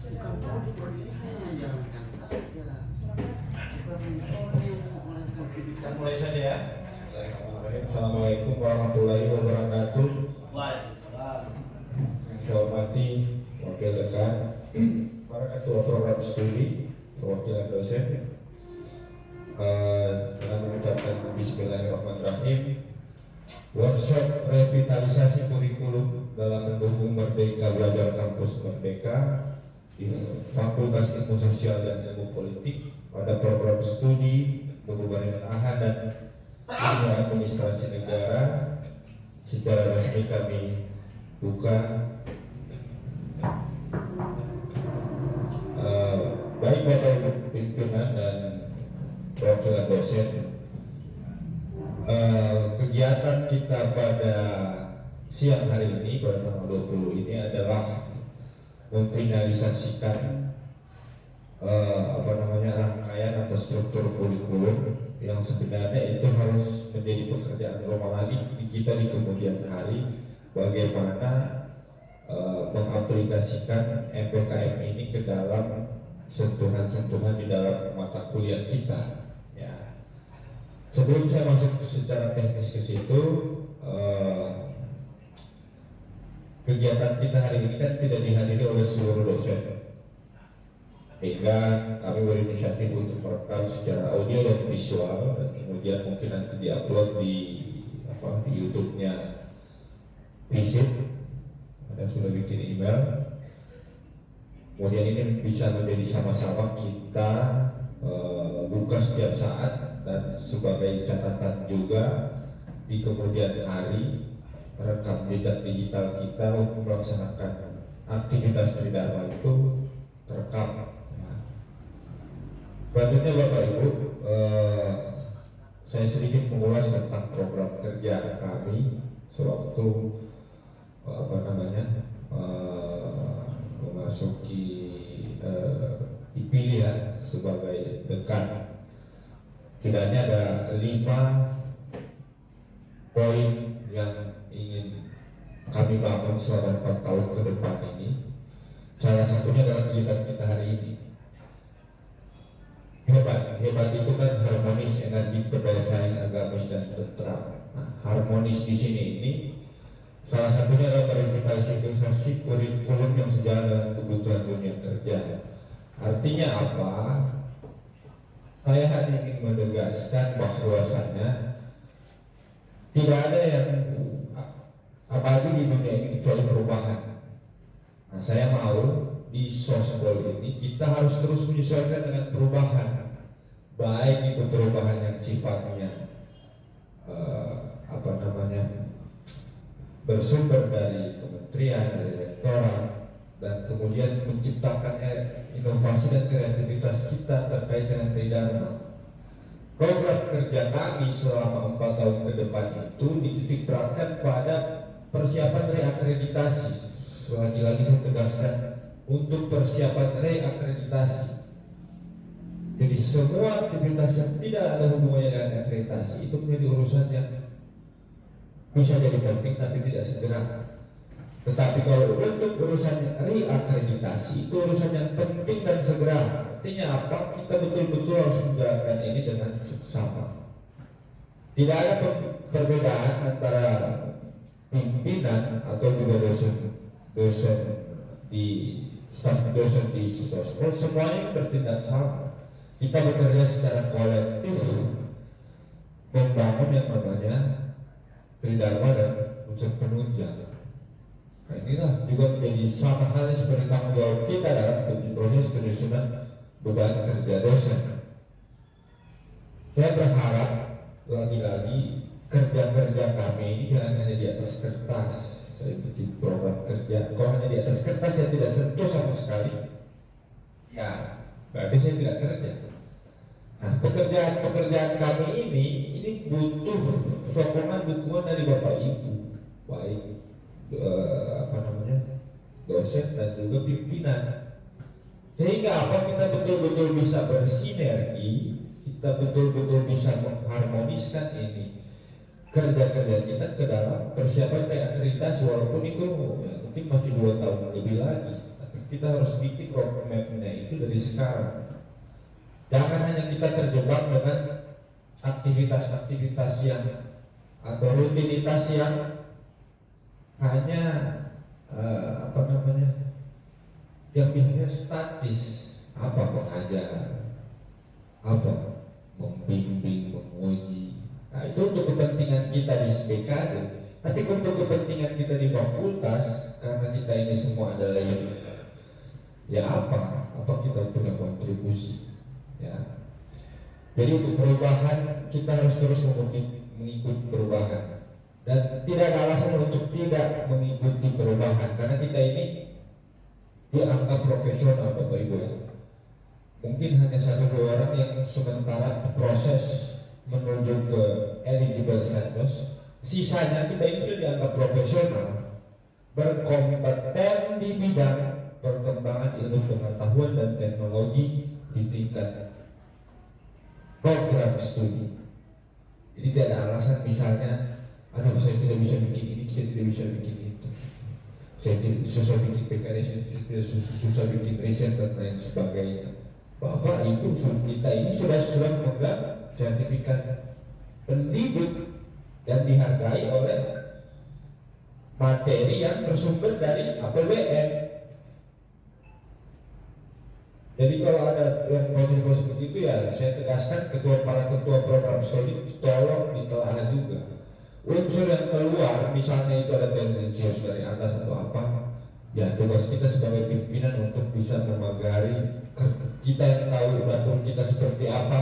bukan proyeknya yang jalankan saja, bukan mentornya yang melakukan Kita kebijakan. mulai saja ya. Assalamualaikum warahmatullahi wabarakatuh. Waalaikumsalam. Yang saya hormati wakil dekan, para ketua program studi, perwakilan dosen, dengan mengucapkan Bismillahirrahmanirrahim. Workshop revitalisasi kurikulum dalam mendukung Merdeka Belajar Kampus Merdeka di Fakultas Ilmu Sosial dan Ilmu Politik pada program studi pemerintahan dan ilmu administrasi negara secara resmi kami buka. Baik Bapak Ibu pimpinan dan perwakilan dosen, kegiatan kita pada siang hari ini pada tanggal 20 ini adalah memfinalisasikan rangkaian atau struktur kurikulum yang sebenarnya itu harus menjadi pekerjaan rumah lagi kita di kemudian hari, bagaimana mengaplikasikan MPKM ini ke dalam sentuhan-sentuhan di dalam mata kuliah kita. Ya. Sebelum saya masuk secara teknis ke situ, kegiatan kita hari ini kan tidak dihadiri oleh seluruh dosen, sehingga kami berinisiatif untuk merekam secara audio dan visual, dan kemudian mungkin nanti diupload di YouTube-nya Visit. Ada sudah bikin email. Kemudian ini bisa menjadi sama-sama kita buka setiap saat, dan sebagai catatan juga di kemudian hari rekam jejak digital kita untuk melaksanakan aktivitas tridharma itu terekam. Selanjutnya Bapak Ibu, saya sedikit mengulas tentang program kerja kami sewaktu memasuki dipilih ya sebagai dekan. Tidaknya ada 5 poin yang ingin kami bangun selama 4 tahun ke depan ini. Salah satunya adalah kegiatan kita hari ini. Hebat itu kan harmonis, energi, berdaya saing, agamis dan tentram. Nah, harmonis di sini ini salah satunya adalah revitalisasi kurikulum yang sejalan dengan kebutuhan dunia kerja. Artinya apa? Saya hanya ingin menegaskan bahwasannya tidak ada yang abadi di dunia ini kecuali perubahan. Nah, saya mau di Sosbol ini kita harus terus menyesuaikan dengan perubahan, baik itu perubahan yang sifatnya bersumber dari kementerian, dari rektorat, dan kemudian menciptakan inovasi dan kreativitas kita terkait dengan tridharma. Program kerja kami selama 4 tahun ke depan itu dititik beratkan pada persiapan reakreditasi. Lagi-lagi saya tegaskan, untuk persiapan reakreditasi. Jadi semua aktivitas yang tidak ada hubungannya dengan akreditasi itu menjadi urusan yang bisa jadi penting tapi tidak segera. Tetapi kalau untuk urusan reakreditasi itu urusan yang penting dan segera. Artinya apa? Kita betul-betul harus menjalankan ini dengan seksama. Tidak ada perbedaan antara pimpinan atau juga dosen di staf dosen di Sosbol, semuanya bertindak sama. Kita bekerja secara kolektif membangun yang namanya tridharma dan unsur penunjang. Nah, inilah juga menjadi sama halnya seperti tanggung jawab kita dalam proses penyusunan beban kerja dosen. Saya berharap lagi-lagi kerja-kerja kami ini jangan hanya di atas kertas. Saya bikin program kerja, kalau hanya di atas kertas saya tidak sentuh sama sekali, ya berarti saya tidak kerja. Nah, pekerjaan kami ini butuh sokongan dukungan dari Bapak Ibu, baik dosen dan juga pimpinan, sehingga apa, kita betul-betul bisa bersinergi, kita betul-betul bisa mengharmoniskan ini kerja-kerja kita ke dalam persiapan reakreditasi, walaupun itu ya, mungkin masih 2 tahun lebih lagi. kita harus bikin roadmap-nya itu dari sekarang. Jangan hanya kita terjebak dengan aktivitas-aktivitas yang atau rutinitas yang hanya yang biasanya statis, apa pengajar, apa membimbing, menguji. Nah itu untuk kepentingan kita di BKD. Tapi untuk kepentingan kita di fakultas, karena kita ini semua adalah ya apa kita punya kontribusi, ya. Jadi untuk perubahan kita harus terus mengikuti perubahan, dan tidak ada alasan untuk tidak mengikuti perubahan karena kita ini dianggap profesional, Bapak Ibu ya. Mungkin hanya 1-2 orang yang sementara proses menuju ke eligible status, sisanya kita ini sudah dianggap profesional, berkompeten di bidang perkembangan ilmu pengetahuan dan teknologi di tingkat program studi. Jadi tidak ada alasan misalnya, aduh saya tidak bisa bikin ini, saya tidak bisa bikin itu, saya tidak susah bikin PKD, saya tidak susah bikin riset dan lain sebagainya. Bapak Ibu kita ini sudah memegang sertifikat pendidik dan dihargai oleh materi yang bersumber dari APBN. Jadi kalau ada yang proses seperti itu ya saya tegaskan para ketua program studi tolong ditelaah juga. Unsur yang keluar misalnya itu ada tendensius dari atas atau apa, ya tugas kita sebagai pimpinan untuk bisa memagari, kita yang tahu dapur kita seperti apa,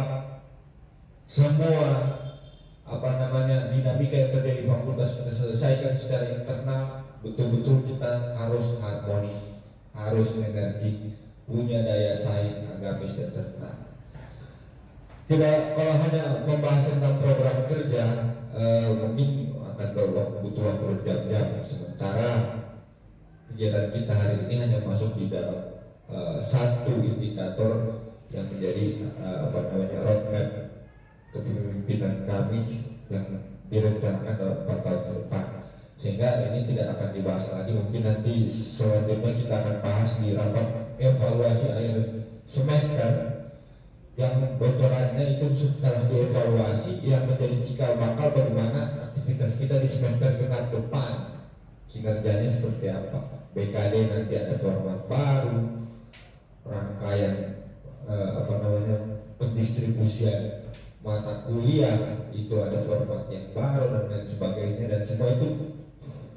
semua dinamika yang terjadi di fakultas kita selesaikan secara internal. Betul-betul kita harus harmonis, harus energi, punya daya saing agamis dan tenang. Tidak, kalau hanya membahas tentang program kerja mungkin akan butuh waktu berjam-jam. Sementara kegiatan kita hari ini hanya masuk di dalam satu indikator yang menjadi roadmap kepemimpinan kami yang direncanakan dalam 4 tahun ke depan. Sehingga ini tidak akan dibahas lagi, mungkin nanti selanjutnya kita akan bahas di rapat evaluasi akhir semester yang bocorannya itu setelah dievaluasi yang menjadi cikal bakal bagaimana aktivitas kita di semester ke depan, kinerjanya seperti apa. BKD nanti ada format baru, rangkaian pendistribusian mata kuliah itu ada format yang baru dan lain sebagainya, dan semua itu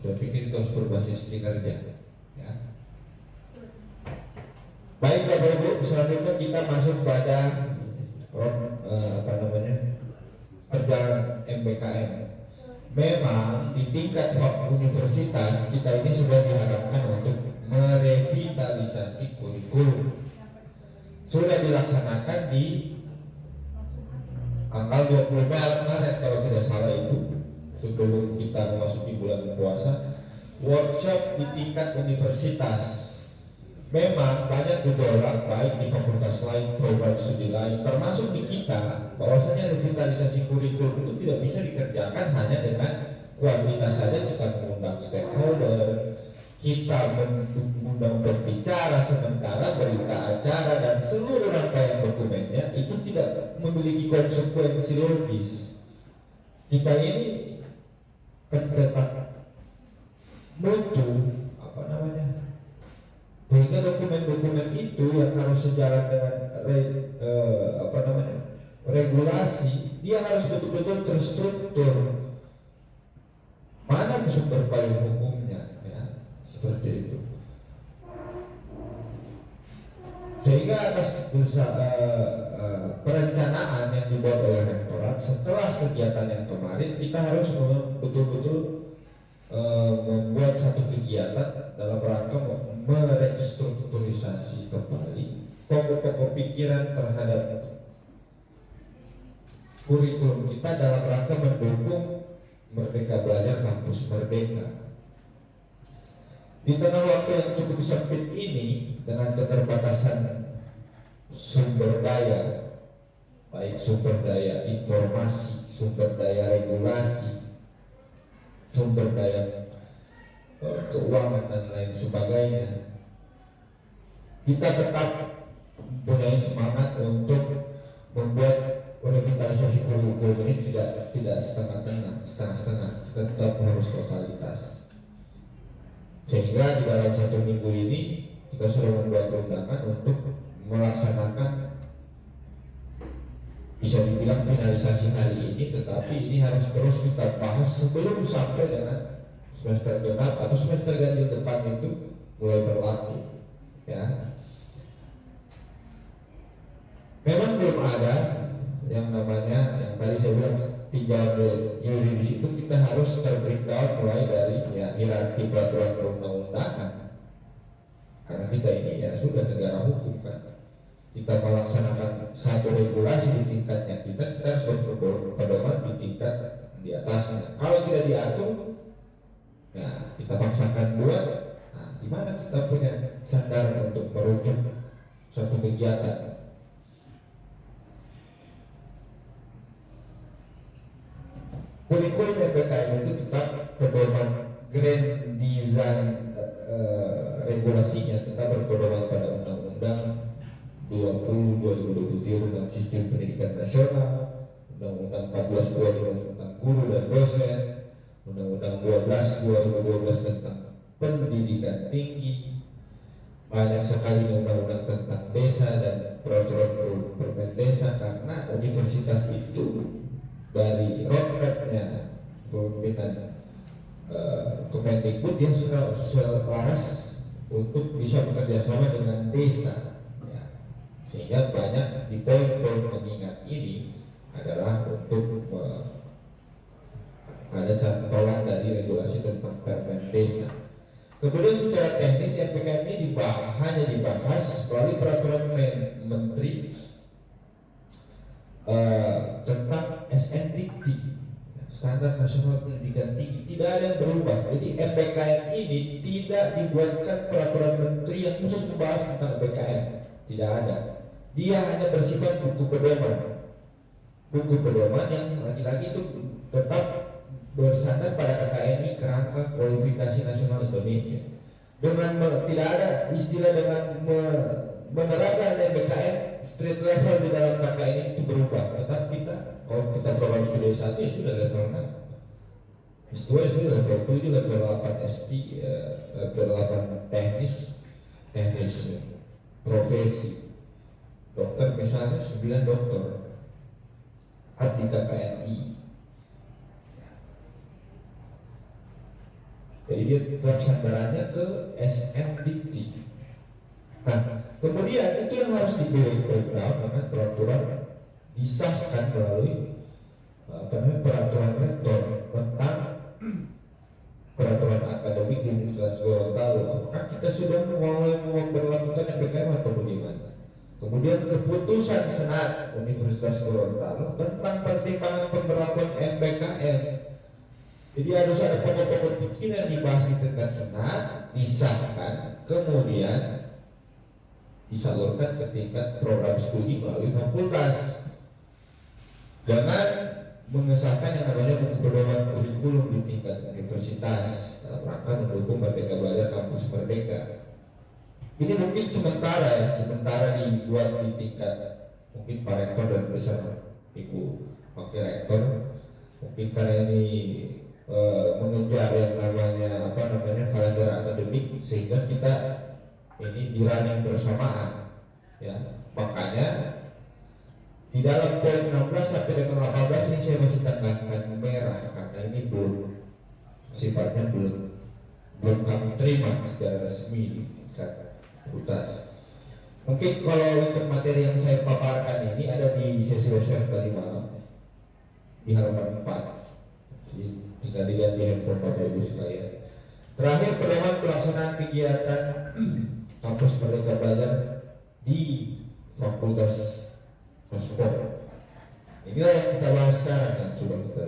saya pikir itu harus berbasis kinerja ya. Baik Bapak Ibu, selanjutnya kita masuk pada perjalanan MBKM. Memang di tingkat universitas kita ini sudah diharapkan untuk merevitalisasi kurikulum. Sudah dilaksanakan di tanggal 20 Maret kalau tidak salah itu, sebelum kita memasuki bulan puasa, workshop di tingkat universitas. Memang banyak gejolak baik di fakultas lain, program studi lain, termasuk di kita, bahwasanya revitalisasi kurikulum itu tidak bisa dikerjakan hanya dengan kuantitas saja. Kita mengundang stakeholder, kita mengundang berbicara, sementara berita acara dan seluruh rangkaian dokumennya itu tidak memiliki konsekuensi logis. Kita ini pencetak mutu sehingga dokumen-dokumen itu yang harus sejalan dengan regulasi, dia harus betul-betul terstruktur. Mana sumber payung hukumnya, ya, seperti itu. Sehingga atas perencanaan yang dibuat oleh rektorat setelah kegiatan yang kemarin, kita harus betul-betul membuat satu kegiatan dalam rangka merestrukturisasi kembali pokok-pokok pikiran terhadap kurikulum kita dalam rangka mendukung Merdeka Belajar Kampus Merdeka. Di tengah waktu yang cukup sempit ini, dengan keterbatasan sumber daya, baik sumber daya informasi, sumber daya regulasi, sumber daya keuangan dan lain sebagainya, kita tetap mempunyai semangat untuk membuat revitalisasi kurikulum ini tidak setengah-setengah, kita tetap harus totalitas. Sehingga di dalam 1 minggu ini kita sudah membuat undangan untuk melaksanakan, bisa dibilang finalisasi hari ini, tetapi ini harus terus kita bahas sebelum sampai dengan semester genap atau semester ganjil depan itu mulai berlaku, ya. Memang belum ada yang namanya, yang tadi saya bilang tinggal yuridis itu, kita harus terbreakdown mulai dari ya hierarki peraturan perundang-undangan, karena kita ini ya sudah negara hukum kan. Kita melaksanakan satu regulasi di tingkatnya kita harus berpedoman di tingkat di atasnya. Kalau tidak diatur, ya kita paksakan buat. Nah, di mana kita punya sandaran untuk merujuk suatu kegiatan? Kurikulum MBKM itu tetap pedoman grand design regulasinya tetap berpedoman pada Undang-Undang 20 2023 tentang Sistem Pendidikan Nasional, Undang-Undang 14 2005 tentang guru dan dosen, Undang-Undang 12 2012 tentang pendidikan tinggi, banyak sekali undang-undang tentang desa dan peraturan permen desa, karena universitas itu dari roadmapnya pemimpinan Kemendikbud yang selaras untuk bisa bekerja sama dengan desa, ya. Sehingga banyak di poin-poin pengingat ini adalah untuk ada cantolan dari regulasi tentang permen desa. Kemudian secara teknis MPKM ini hanya dibahas melalui peraturan menteri tentang SNDT, Standar Nasional Pendidikan Tinggi. Tidak ada yang berubah. Jadi MPKM ini tidak dibuatkan peraturan menteri yang khusus membahas tentang MPKM. Tidak ada. Dia hanya bersifat buku pedoman. Buku pedoman yang lagi-lagi itu tetap bersandar pada KKNI, Kerangka Kualifikasi Nasional Indonesia. Dengan tidak ada istilah dengan menerapkan MBKM street level di dalam KKN itu berubah. Tetap kita, kalau kita program studi 1 ya sudah level 6, S2 ya sudah level 7, level 8 ST, level 8 teknis profesi. Dokter misalnya 9 dokter di KKNI. Jadi dia tetap sandarannya ke SNDT. Nah, kemudian itu yang harus di-breakdown dengan peraturan disahkan melalui peraturan rektor tentang peraturan akademik di Universitas Gorontalo. Apakah kita sudah mulai memperlakukan MBKM atau bagaimana? Kemudian keputusan Senat Universitas Gorontalo tentang pertimbangan pemberlakuan MBKM. Jadi harus ada pokok-pokok pikiran dibahas di tingkat Senat, disahkan, kemudian disalurkan ke tingkat program studi melalui fakultas dengan mengesahkan yang namanya buku pedoman kurikulum di tingkat universitas dalam rangka mendukung Merdeka Belajar Kampus Merdeka. Ini mungkin sementara dibuat di tingkat mungkin Pak Rektor dan bersama Ibu Wakil Rektor, mungkin karena ini mengejar yang namanya kalender akademik, sehingga kita ini dirunning bersamaan, ya. Makanya di dalam poin 16 sampai dengan 18 ini saya masih tandangkan merah karena ini sifatnya belum kami terima secara resmi di tingkat fakultas. Mungkin kalau untuk materi yang saya paparkan ini ada di sesi webinar tadi malam di halaman 4. Jadi tinggal dilihat di handphone Bapak Ibu sekalian. Terakhir, pedoman pelaksanaan kegiatan Kampus Merdeka Belajar di Fakultas Paspor. Inilah yang kita bahas sekarang, yang sudah kita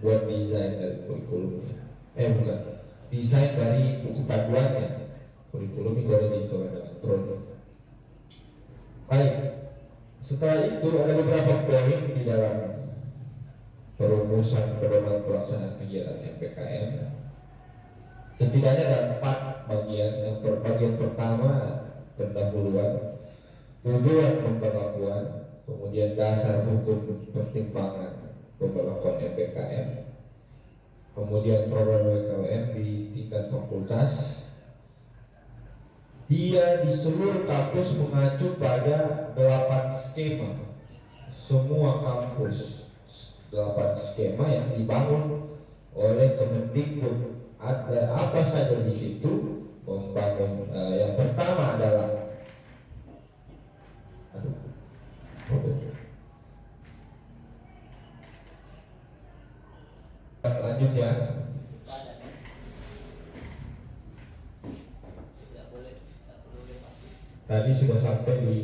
buat desain dari kurikulum. Desain dari buku panduannya. Kurikulum itu ada di kewenangan produk. Baik, setelah itu ada beberapa poin di dalam perumusan pedoman pelaksanaan kegiatan MPKM. Setidaknya ada 4 bagian. Bagian pertama pendahuluan, tujuan pemberlakuan, kemudian dasar hukum pertimbangan pemberlakuan MBKM, kemudian program WKWM di tingkat fakultas. Dia di seluruh kampus mengacu pada 8 skema, semua kampus 8 skema yang dibangun oleh Kemendikbud. Ada apa saja di situ membangun. Yang pertama adalah lanjut ya. Tadi sudah sampai di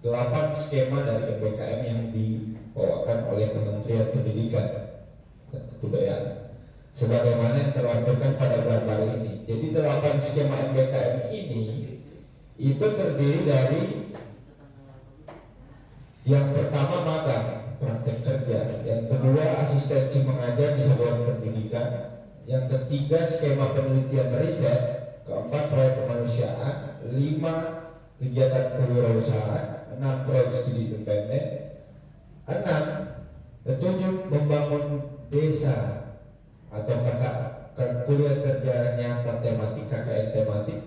8 skema dari MBKM yang dibawakan oleh Kementerian Pendidikan dan Kebudayaan, sebagaimana yang terlampirkan pada gambar ini. Jadi 8 skema MBKM ini itu terdiri dari yang pertama magang, praktek kerja, yang kedua asistensi mengajar di satuan pendidikan, yang ketiga skema penelitian riset, keempat proyek kemanusiaan, 5 kegiatan kewirausahaan, 6 proyek studi independen, 7 membangun desa atau kuliah kerja nyata tematik, KKN tematik,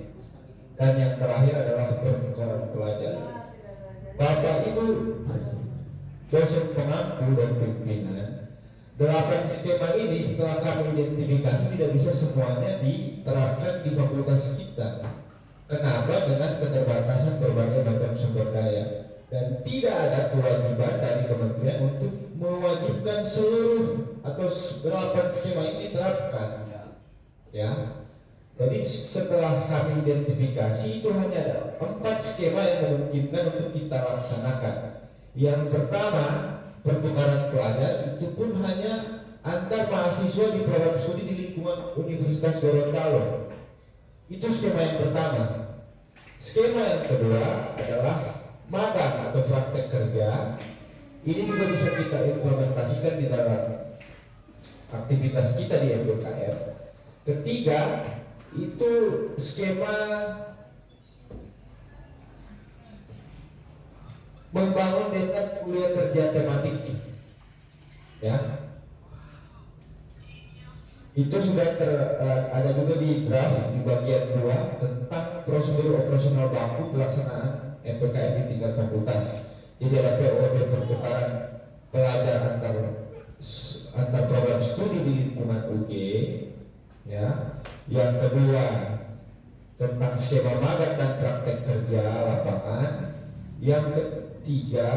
dan yang terakhir adalah pertukaran pelajar. Bapak Ibu dosen pengampu dan pimpinan, 8 skema ini setelah kami identifikasi tidak bisa semuanya diterapkan di fakultas kita. Kenapa? Dengan keterbatasan berbagai macam sumber daya, dan tidak ada kewajiban dari kementerian untuk mewajibkan seluruh atau 8 skema ini diterapkan. Ya, jadi setelah kami identifikasi itu hanya ada 4 skema yang memungkinkan untuk kita laksanakan. Yang pertama, pertukaran pelajar, itu pun hanya antar mahasiswa di program studi di lingkungan Universitas Gorontalo. Itu skema yang pertama. Skema yang kedua adalah magang atau praktek kerja. Ini juga bisa kita implementasikan di dalam aktivitas kita di MBKM. Ketiga, itu skema membangun desa kuliah kerja tematik. Ya, itu sudah ada juga di draft di bagian 2 tentang prosedur operasional baku pelaksanaan MBKM di tingkat fakultas. Jadi ada POP pertukaran pelajar antar program studi di lingkungan UG. Ya, yang kedua tentang skema magang dan praktek kerja lapangan. Yang ketiga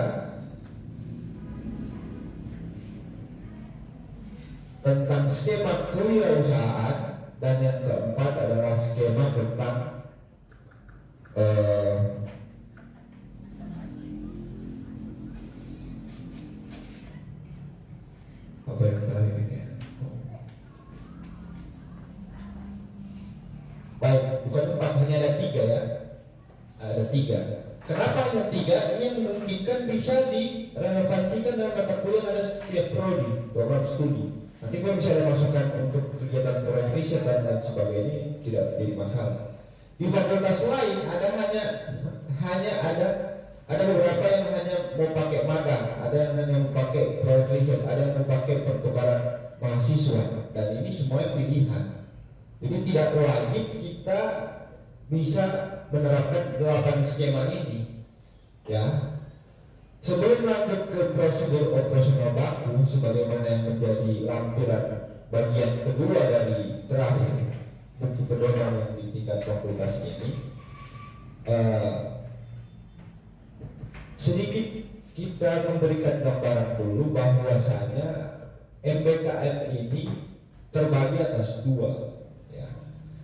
tentang skema kewirausahaan, dan yang keempat adalah skema tentang apa yang terakhir ini? Baik, bukan 4, hanya ada 3 ya. Ada 3. Kenapa hanya 3? Ini yang memungkinkan bisa direlevansikan dengan mata kuliah yang ada setiap prodi, program studi. Nanti kalau bisa ada masukan untuk kegiatan proyek riset dan lain sebagainya, tidak jadi masalah. Di fakultas lain hanya ada beberapa yang hanya mau pakai magang, ada yang hanya mau pakai proyek riset, ada yang mau pakai pertukaran mahasiswa, dan ini semuanya pilihan. Jadi tidak wajib kita bisa menerapkan 8 skema ini. Ya. Sebelum lanjut ke prosedur operasional baku sebagaimana yang menjadi lampiran bagian kedua dari draft buku pedoman yang di tingkat fakultas ini, sedikit kita memberikan gambaran dulu bahwasanya MBKM ini terbagi atas 2.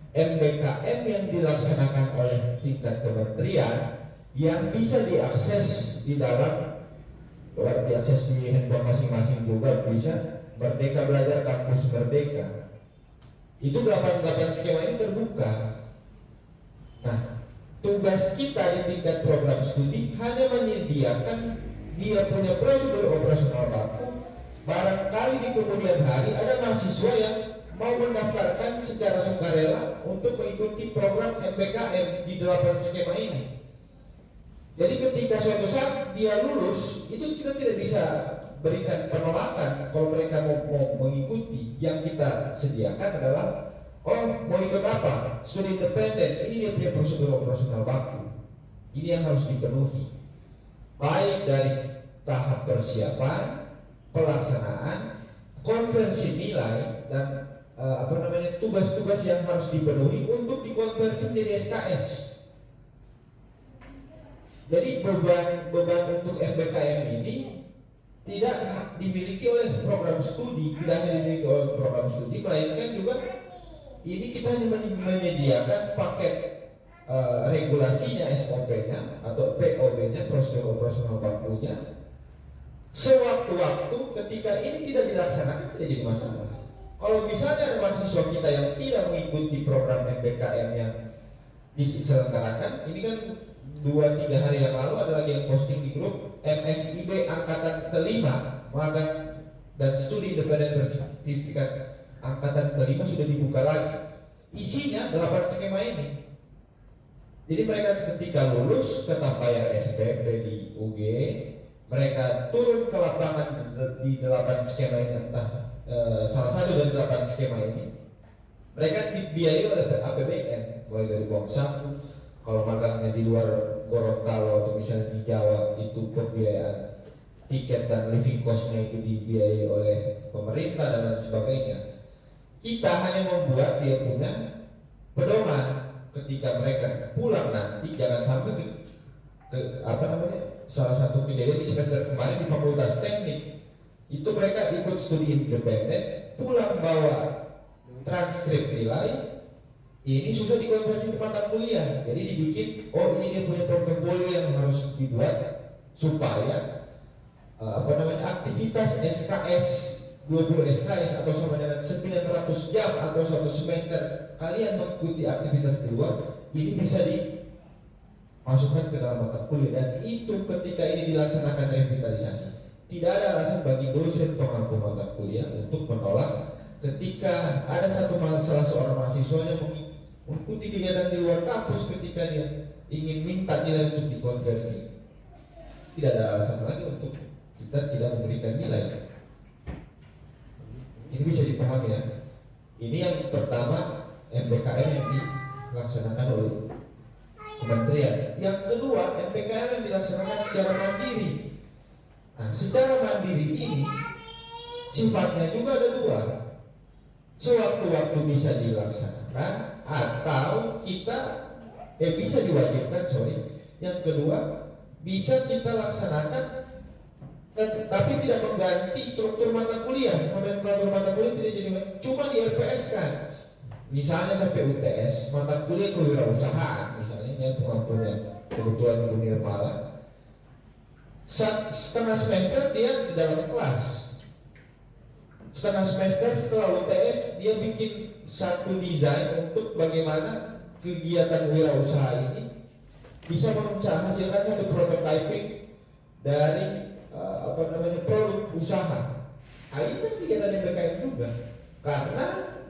MBKM yang dilaksanakan oleh tingkat kementerian yang bisa diakses di handphone masing-masing juga bisa. Merdeka Belajar Kampus Merdeka itu 8 skema ini terbuka. Nah, tugas kita di tingkat program studi hanya menyediakan dia punya prosedur operasional baku. Barangkali di kemudian hari ada mahasiswa yang mau mendaftarkan secara sukarela untuk mengikuti program MBKM di 8 skema ini. Jadi ketika suatu saat dia lulus, itu kita tidak bisa berikan penolakan kalau mereka mau mengikuti. Yang kita sediakan adalah, oh mau ikut apa? Studi independen, ini dia punya prosedur operasional baku. Ini yang harus dipenuhi, baik dari tahap persiapan, pelaksanaan, konversi nilai, dan tugas-tugas yang harus dipenuhi untuk dikonversi menjadi SKS. Jadi beban untuk MBKM ini tidak dimiliki oleh program studi, tidak hanya dimiliki oleh program studi, melainkan juga ini kita hanya menyediakan paket regulasinya, SOP-nya atau POB-nya, prosedur operasional bakunya. Sewaktu-waktu ketika ini tidak dilaksanakan tidak jadi masalah. Kalau misalnya ada mahasiswa kita yang tidak mengikuti program MBKM yang diselenggarakan, ini kan 2-3 hari yang lalu ada lagi yang posting di grup, MSIB angkatan kelima dan studi independen bersertifikat angkatan kelima sudah dibuka lagi. Isinya 8 skema ini. Jadi mereka ketika lulus tetap bayar SPP di UG, mereka turun ke lapangan di 8 skema ini, entah salah satu dari 8 skema ini. Mereka dibiayai oleh APBN, mulai dari uang saku. Kalau magangnya di luar Gorontalo atau misalnya di Jawa, itu pembiayaan tiket dan living cost-nya itu dibiayai oleh pemerintah dan lain sebagainya. Kita hanya membuat dia punya pedoman ketika mereka pulang nanti, jangan sampai salah satu kejadian di semester kemarin di Fakultas Teknik itu mereka ikut studi independen, pulang bawa transkrip nilai, ini susah dikonversi ke mata kuliah. Jadi dibikin, oh ini dia punya portofolio yang harus dibuat supaya aktivitas SKS 20 SKS atau sama dengan 900 jam atau satu semester kalian mengikuti aktivitas di luar, ini bisa dimasukkan ke dalam mata kuliah. Dan itu ketika ini dilaksanakan revitalisasi, tidak ada alasan bagi dosen pengampu mata kuliah untuk menolak ketika ada salah seorang mahasiswa yang mengikuti kegiatan di luar kampus ketika dia ingin minta nilai untuk dikonversi. Tidak ada alasan lagi untuk kita tidak memberikan nilai. Ini bisa dipahami ya. Ini yang pertama, MBKM yang dilaksanakan oleh kementerian. Yang kedua, MBKM yang dilaksanakan secara mandiri. Nah, secara mandiri ini sifatnya juga ada dua. Sewaktu-waktu bisa dilaksanakan atau kita bisa diwajibkan, Yang kedua, bisa kita laksanakan tapi tidak mengganti struktur mata kuliah. Nomenklatur mata kuliah tidak jadi, cuma di RPS kan. Misalnya sampai UTS, mata kuliah kewirausahaan misalnya, yang pengampunya kebetulan Bu Nirmala, setengah semester dia di dalam kelas, setengah semester setelah UTS dia bikin satu desain untuk bagaimana kegiatan wirausaha ini bisa menghasilkan satu prototyping dari produk usaha. Itu kan kegiatan MBKM juga, karena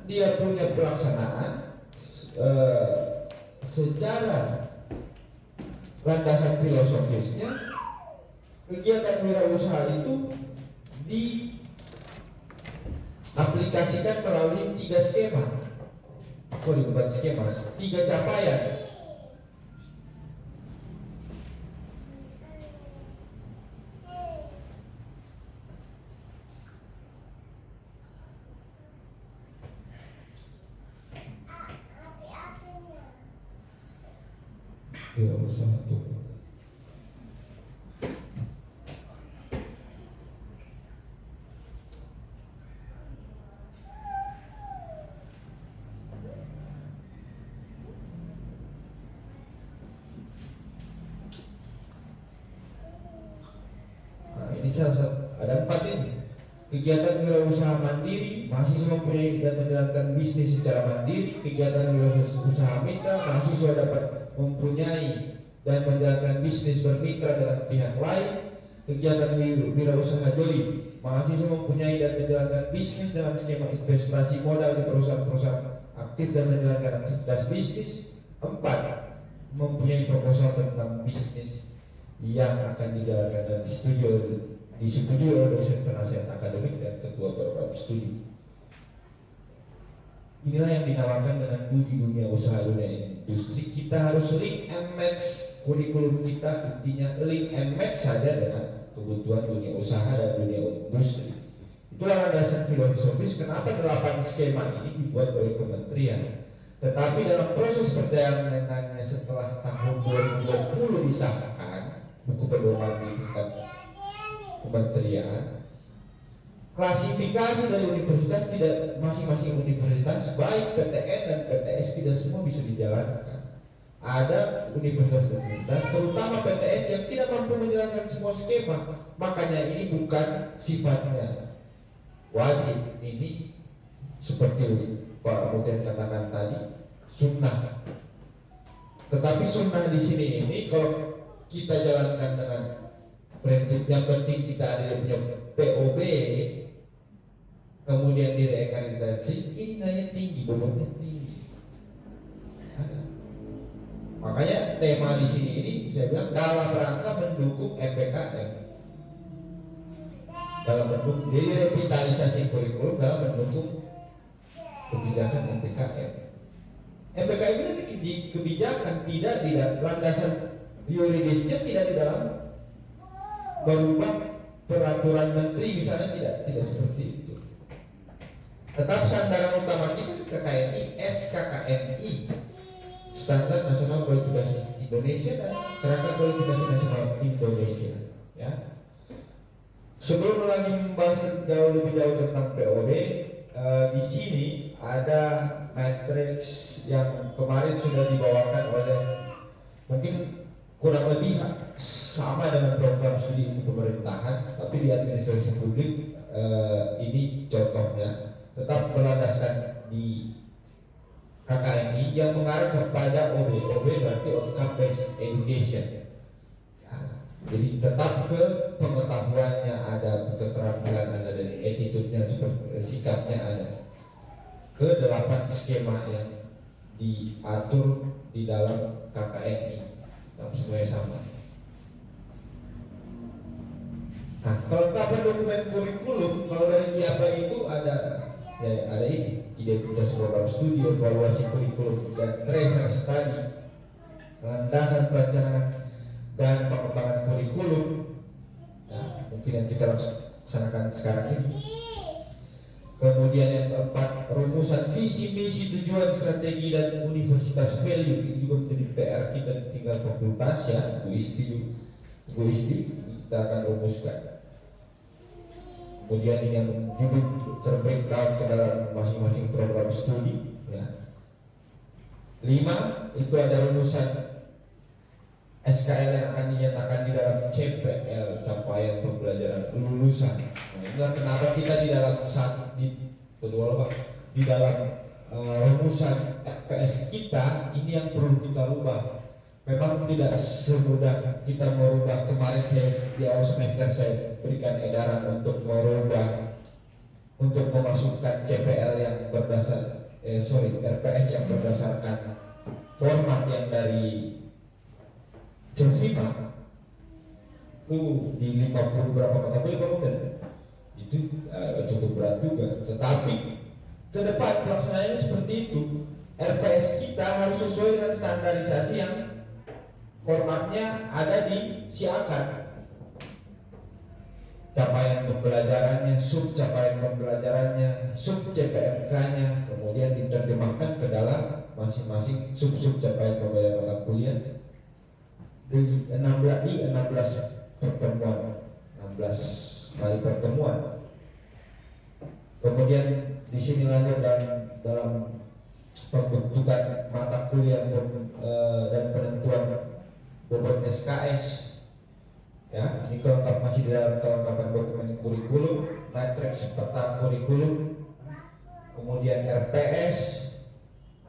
dia punya pelaksanaan secara landasan filosofisnya. Kegiatan wirausaha itu diaplikasikan melalui 3 skema, bukan skema, 3 capaian. Wirausaha itu ada 4 ini. Kegiatan wirausaha mandiri, mahasiswa mempunyai dan menjalankan bisnis secara mandiri. Kegiatan wirausaha mitra, mahasiswa dapat mempunyai dan menjalankan bisnis bermitra dengan pihak lain. Kegiatan wirausaha join, mahasiswa mempunyai dan menjalankan bisnis dengan skema investasi modal di perusahaan-perusahaan aktif dan menjalankan aktivitas bisnis. 4, mempunyai proposal tentang bisnis yang akan dijalankan dan disetujui oleh dosen penasihat akademik dan ketua program studi. Inilah yang dinamakan dengan di dunia usaha, dunia industri. Kita harus link and match kurikulum kita, intinya link and match saja dengan kebutuhan dunia usaha dan dunia industri. Itulah landasan filosofis kenapa 8 skema ini dibuat oleh kementerian. Tetapi dalam proses perjalanannya setelah tahun 2020 disahkan buku pedoman di tingkat kementerian, klasifikasi dari universitas tidak, masing-masing universitas baik PTN dan PTS tidak semua bisa dijalankan. Ada universitas terutama PTS yang tidak mampu menjalankan semua skema, makanya ini bukan sifatnya wajib, ini seperti Pak Mutian katakan tadi, sunnah. Tetapi sunnah di sini ini kalau kita jalankan dengan prinsip yang penting kita ada yang punya POB, kemudian direkaritasi, ini nilainya tinggi, bobotnya tinggi. Makanya tema di sini ini saya bilang dalam rangka mendukung MPKM, dalam mendukung jadi revitalisasi kurikulum dalam mendukung kebijakan MPKM. MPKM ini kebijakan tidak landasan yuridisnya tidak di dalam berubah peraturan menteri misalnya, tidak seperti itu. Tetap sandaran utama kita ke KKNI, SKKNI, Standar Nasional Kualifikasi Indonesia dan Kerangka Kualifikasi Nasional Indonesia. Ya. Sebelum lagi membahas lebih jauh tentang POD, di sini ada matriks yang kemarin sudah dibawakan oleh, mungkin kurang lebih sama dengan program studi untuk pemerintahan, tapi di administrasi publik ini contohnya tetap berlandaskan di KKNI yang mengarah kepada OB. OB berarti outcome based education. Ya, jadi tetap ke pengetahuannya ada, keterampilan ada, dan attitude-nya, sikapnya ada. Ke 8 skema yang diatur di dalam KKNI, tapi semuanya sama. Nah, kelengkapan dokumen kurikulum kalau dari IAPA itu ada ini identitas program studi, evaluasi kurikulum dan research study, landasan perencanaan dan pengembangan kurikulum. Nah, mungkin yang kita laksanakan sekarang ini. Kemudian yang keempat, rumusan visi, misi, tujuan, strategi dan universitas value. Ini juga menjadi PR kita, tinggal fakultas ya, Bu Isti kita akan rumuskan. Kemudian ini yang menjadi terbreakdown ke dalam masing-masing program studi ya. 5, itu ada rumusan SKL yang akan dinyatakan di dalam CPL, capaian pembelajaran lulusan. Nah, inilah kenapa kita di dalam di dalam rumusan FPS kita ini yang perlu kita rubah. Memang tidak semudah kita merubah. Kemarin saya di awal semester saya berikan edaran untuk merubah, untuk memasukkan CPL yang RPS yang berdasarkan format yang dari C5 itu di 50 berapa mata kuliah kan? Itu cukup berat juga. Tetapi ke depan pelaksanaannya seperti itu. RPS kita harus sesuai dengan standarisasi yang formatnya ada di siakan. Capaian pembelajarannya, sub capaian pembelajarannya, sub CPMK-nya, kemudian diterjemahkan ke dalam masing-masing sub-sub capaian pembelajaran mata kuliah di 16 pertemuan, 16 kali pertemuan. Kemudian di sini lanjut dalam pembentukan mata kuliah dan penentuan bobot SKS. Ya, ini kelengkap masih di dalam kelengkapan dokumen kurikulum, matriks peta kurikulum, kemudian RPS,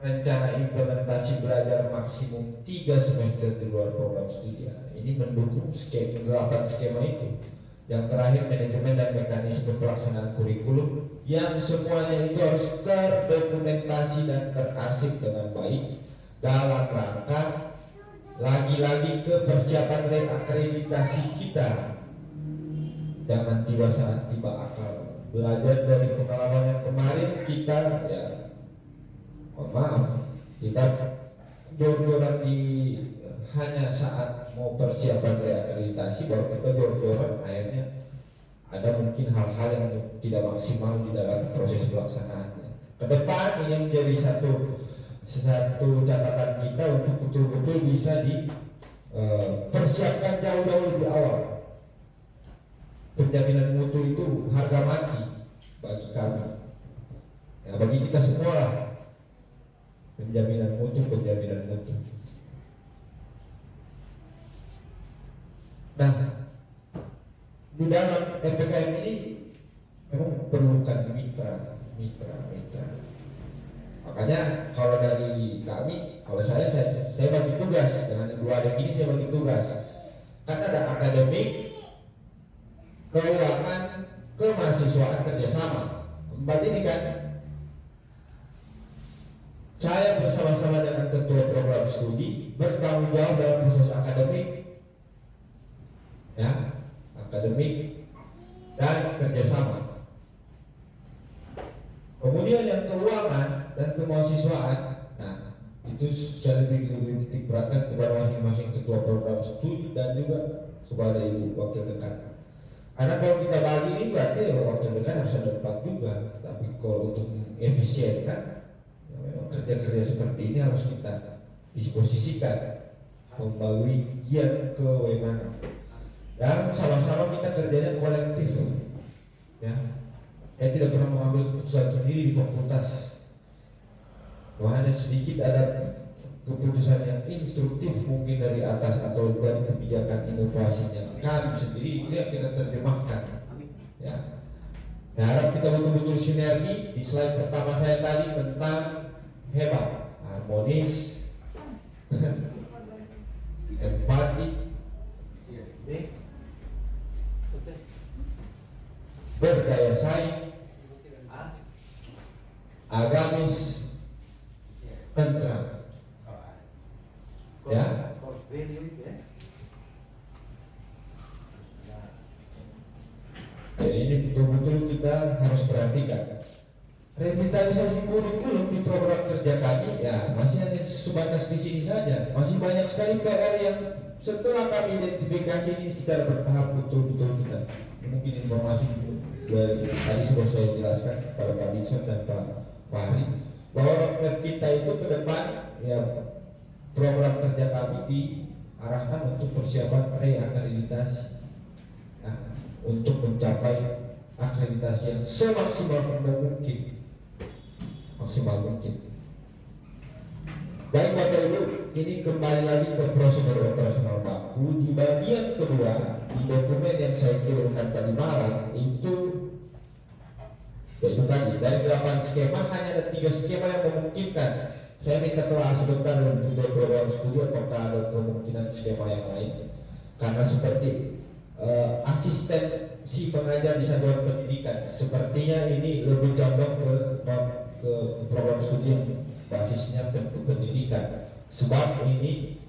rencana implementasi belajar maksimum 3 semester di luar program studi. Ini mendukung 8 skema itu. Yang terakhir, manajemen dan mekanisme pelaksanaan kurikulum yang semuanya itu harus terdokumentasi dan terarsip dengan baik dalam rangka lagi-lagi ke persiapan reakreditasi kita. Jangan tiba saat tiba akal. Belajar dari pengalaman yang kemarin kita, ya mohon maaf, kita jor-joran di hanya saat mau persiapan reakreditasi baru kita jor-joran, akhirnya ada mungkin hal-hal yang tidak maksimal di dalam proses pelaksanaannya. Ke depan ini menjadi satu catatan kita untuk betul-betul bisa dipersiapkan jauh-jauh lebih awal. Penjaminan mutu itu harga mati bagi kami, ya, bagi kita semua lah. Penjaminan mutu. Nah, di dalam PPKM ini memang perlukan mitra. Makanya kalau dari kami, kalau saya bagi tugas dengan dua adik ini, saya bagi tugas. Kan ada akademik, keuangan, kemahasiswaan, kerjasama. Empat ini kan. Saya bersama-sama dengan ketua program studi bertanggung jawab dalam proses akademik, ya, akademik dan kerjasama. Kemudian yang keuangan dan kemahasiswaan, nah itu secara lebih titik beratkan kepada masing-masing ketua program studi dan juga kepada ibu wakil dekan. Karena kalau kita bagi ini berarti wakil dekan harus ada 4 juga. Tapi kalau untuk efisienkan, ya memang kerja-kerja seperti ini harus kita disposisikan, membagi giat kewenangan. Dan sama-sama kita kerjanya kolektif, ya. Saya tidak pernah mengambil keputusan sendiri di fakultas. Hanya sedikit ada keputusan yang instruktif mungkin dari atas atau dari kebijakan inovasinya kami sendiri, itu yang kita terjemahkan, ya. Saya harap kita betul-betul sinergi. Di slide pertama saya tadi tentang hebat, harmonis, empati, berdaya saing, agamis, tentram, ya. Jadi ini betul-betul kita harus perhatikan. Revitalisasi kurikulum di program kerja kami, ya masih hanya sebatas di sini saja. Masih banyak sekali PR yang setelah kami identifikasi ini secara bertahap betul-betul kita. Mungkin informasi tadi sudah saya jelaskan kepada Pak Dixon dan Pak Fahri bahwa roadmap kita itu ke depan, ya, program kerja kami diarahkan untuk persiapan reakreditasi, nah, untuk mencapai akreditasi yang semaksimal mungkin. Baik Bapak Ibu, ini kembali lagi ke prosedur operasional baku. Di bagian kedua, di dokumen yang saya kirimkan tadi malam itu, yaitu tadi dari 8 skema hanya ada 3 skema yang memungkinkan. Saya minta telah sebentar untuk program studi apakah ada kemungkinan skema yang lain. Karena seperti asisten si pengajar di satuan pendidikan, sepertinya ini lebih condong ke program studi yang basisnya ke pendidikan, sebab ini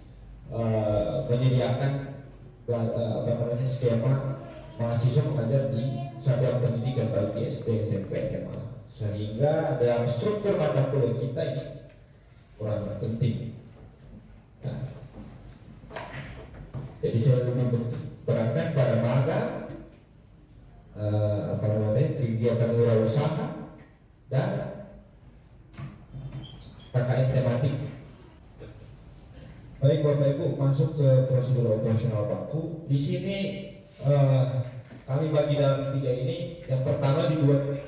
menyediakan skema mahasiswa mengajar di satuan pendidikan bagi SD, SMP, SMA, sehingga dalam struktur mata kuliah kita ini kurang penting. Nah, jadi saya lebih berangkat pada magang, kegiatan wirausaha dan KKN tematik. Baik Bapak Ibu, masuk ke prosedur operasional baku. Di sini kami bagi dalam 3 ini. Yang pertama di 2.1,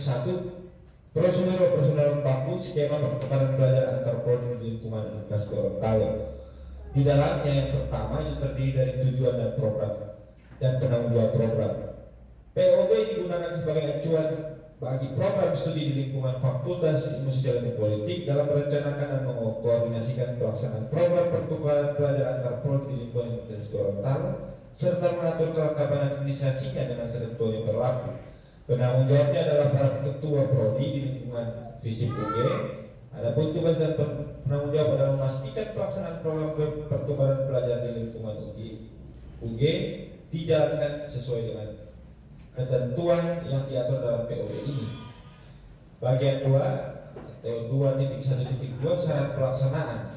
prosedur operasional baku skema pertukaran belajar antar prodi di lingkungan Universitas Gorontalo. Di dalamnya yang pertama itu terdiri dari tujuan dan program dan penanggung jawab program. POB digunakan sebagai acuan bagi program studi di lingkungan Fakultas Ilmu Sosial dan Politik dalam merencanakan dan mengkoordinasikan pelaksanaan program pertukaran pelajar antar prodi di lingkungan Universitas Gorontalo serta mengatur kelengkapan administrasinya dengan ketentuan yang berlaku. Penanggung jawabnya adalah para ketua prodi di lingkungan FISIP UG. Adapun tugas dan penanggung jawab adalah memastikan pelaksanaan program pertukaran pelajar di lingkungan UG dijalankan sesuai dengan ketentuan yang diatur dalam POD ini. Bagian 2 atau 2.1.2 syarat pelaksanaan.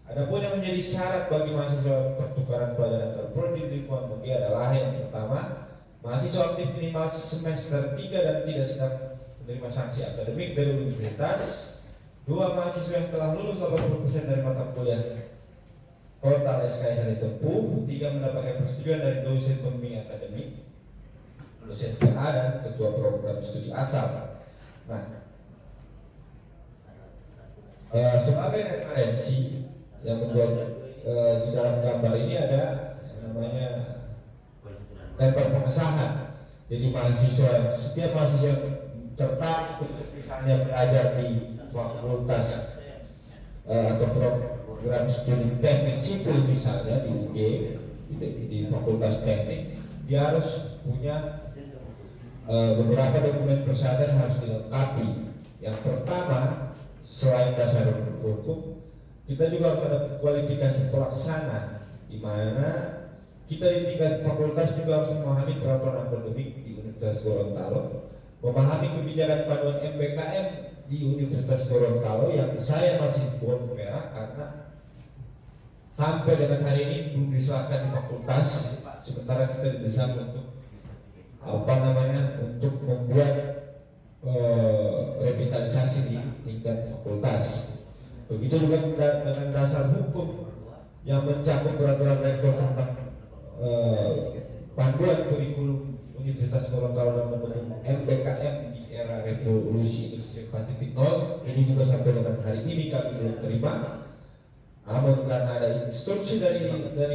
Adapun yang menjadi syarat bagi mahasiswa pertukaran pelajar antar prodi di lingkungan UG adalah yang pertama, mahasiswa aktif minimal semester 3 dan tidak sedang menerima sanksi akademik dari universitas. 2, mahasiswa yang telah lulus 80% dari mata kuliah total SKS yang ditempuh. 3, mendapatkan persetujuan dari dosen pembimbing akademik, dosen PA dan ketua program studi asal. Nah, sebagai referensi yang menjual di dalam gambar ini ada yang namanya lembar pengesahan. Jadi setiap mahasiswa yang tertarik misalnya belajar di fakultas atau program studi teknik sipil misalnya di UG, di fakultas teknik, dia harus punya beberapa dokumen persyaratan yang harus dilengkapi. Yang pertama, selain dasar hukum, kita juga harus ada kualifikasi pelaksana, di mana kita di tingkat fakultas juga harus memahami peraturan akademik di Universitas Gorontalo, memahami kebijakan panduan MBKM di Universitas Gorontalo yang saya masih belum merah karena sampai dengan hari ini belum disahkan di fakultas, sementara kita didesak untuk untuk membuat revitalisasi di tingkat fakultas. Begitu juga dengan dasar hukum yang mencakup peraturan rektor tentang panduan kurikulum Universitas Gorontalo dan mendukung MBKM di era revolusi industri 4.0. Ini juga sampai dengan hari ini kami belum terima. Namun karena ada instruksi dari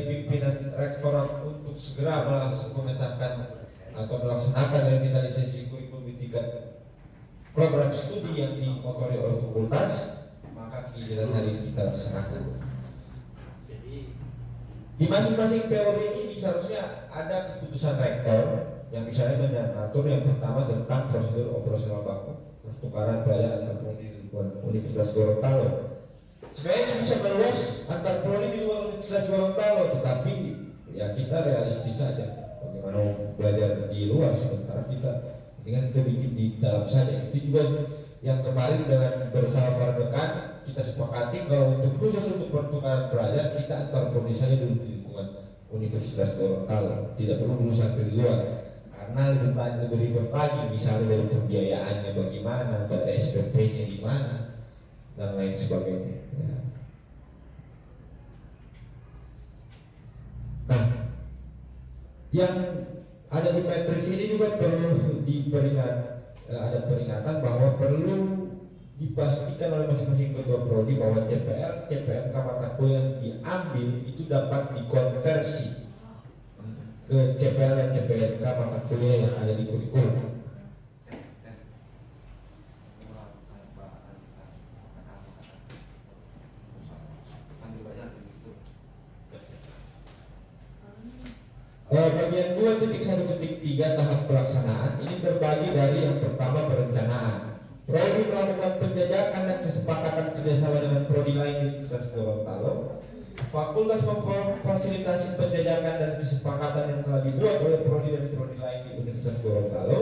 pimpinan rektorat untuk segera mengesahkan atau melaksanakan revitalisasi kurikulum di tingkat program studi yang dimotori oleh fakultas, maka kegiatan hari ini kita laksanakan. Di masing-masing POD ini seharusnya ada keputusan rektor yang misalnya mengatur yang pertama tentang prosedur operasional baku pertukaran pelajar antar prodi di luar Universitas Gorontalo. Sebenarnya bisa meluas antar prodi di luar Universitas Gorontalo, tetapi ya kita realistis saja. Bagaimana belajar di luar sementara kita dengan kita bikin di dalam saja. Itu juga yang kemarin dengan bersama para dekan kita sepakati kalau untuk khusus untuk pertukaran pelajar kita antar prodi saja dulu di lingkungan Universitas Gorontalo, tidak perlu dulu sampai di luar karena lebih banyak lebih ribet lagi, misalnya dari pembiayaannya bagaimana, ada SPP-nya di mana dan lain sebagainya. Ya. Nah, yang ada di matriks ini juga perlu ada peringatan bahwa perlu dipastikan oleh masing-masing ketua prodi bahwa CPMK mata kuliah yang diambil itu dapat dikonversi ke CPL dan CPMK mata kuliah yang ada di kurikulum. Bagian 2.1.3 tahap pelaksanaan ini terbagi dari yang pertama perencanaan. Prodi melakukan penjajakan dan kesepakatan kerjasama dengan prodi lain di Universitas Gorontalo. Fakultas memfasilitasi penjajakan dan kesepakatan yang telah dibuat oleh prodi dan prodi lain di Universitas Gorontalo.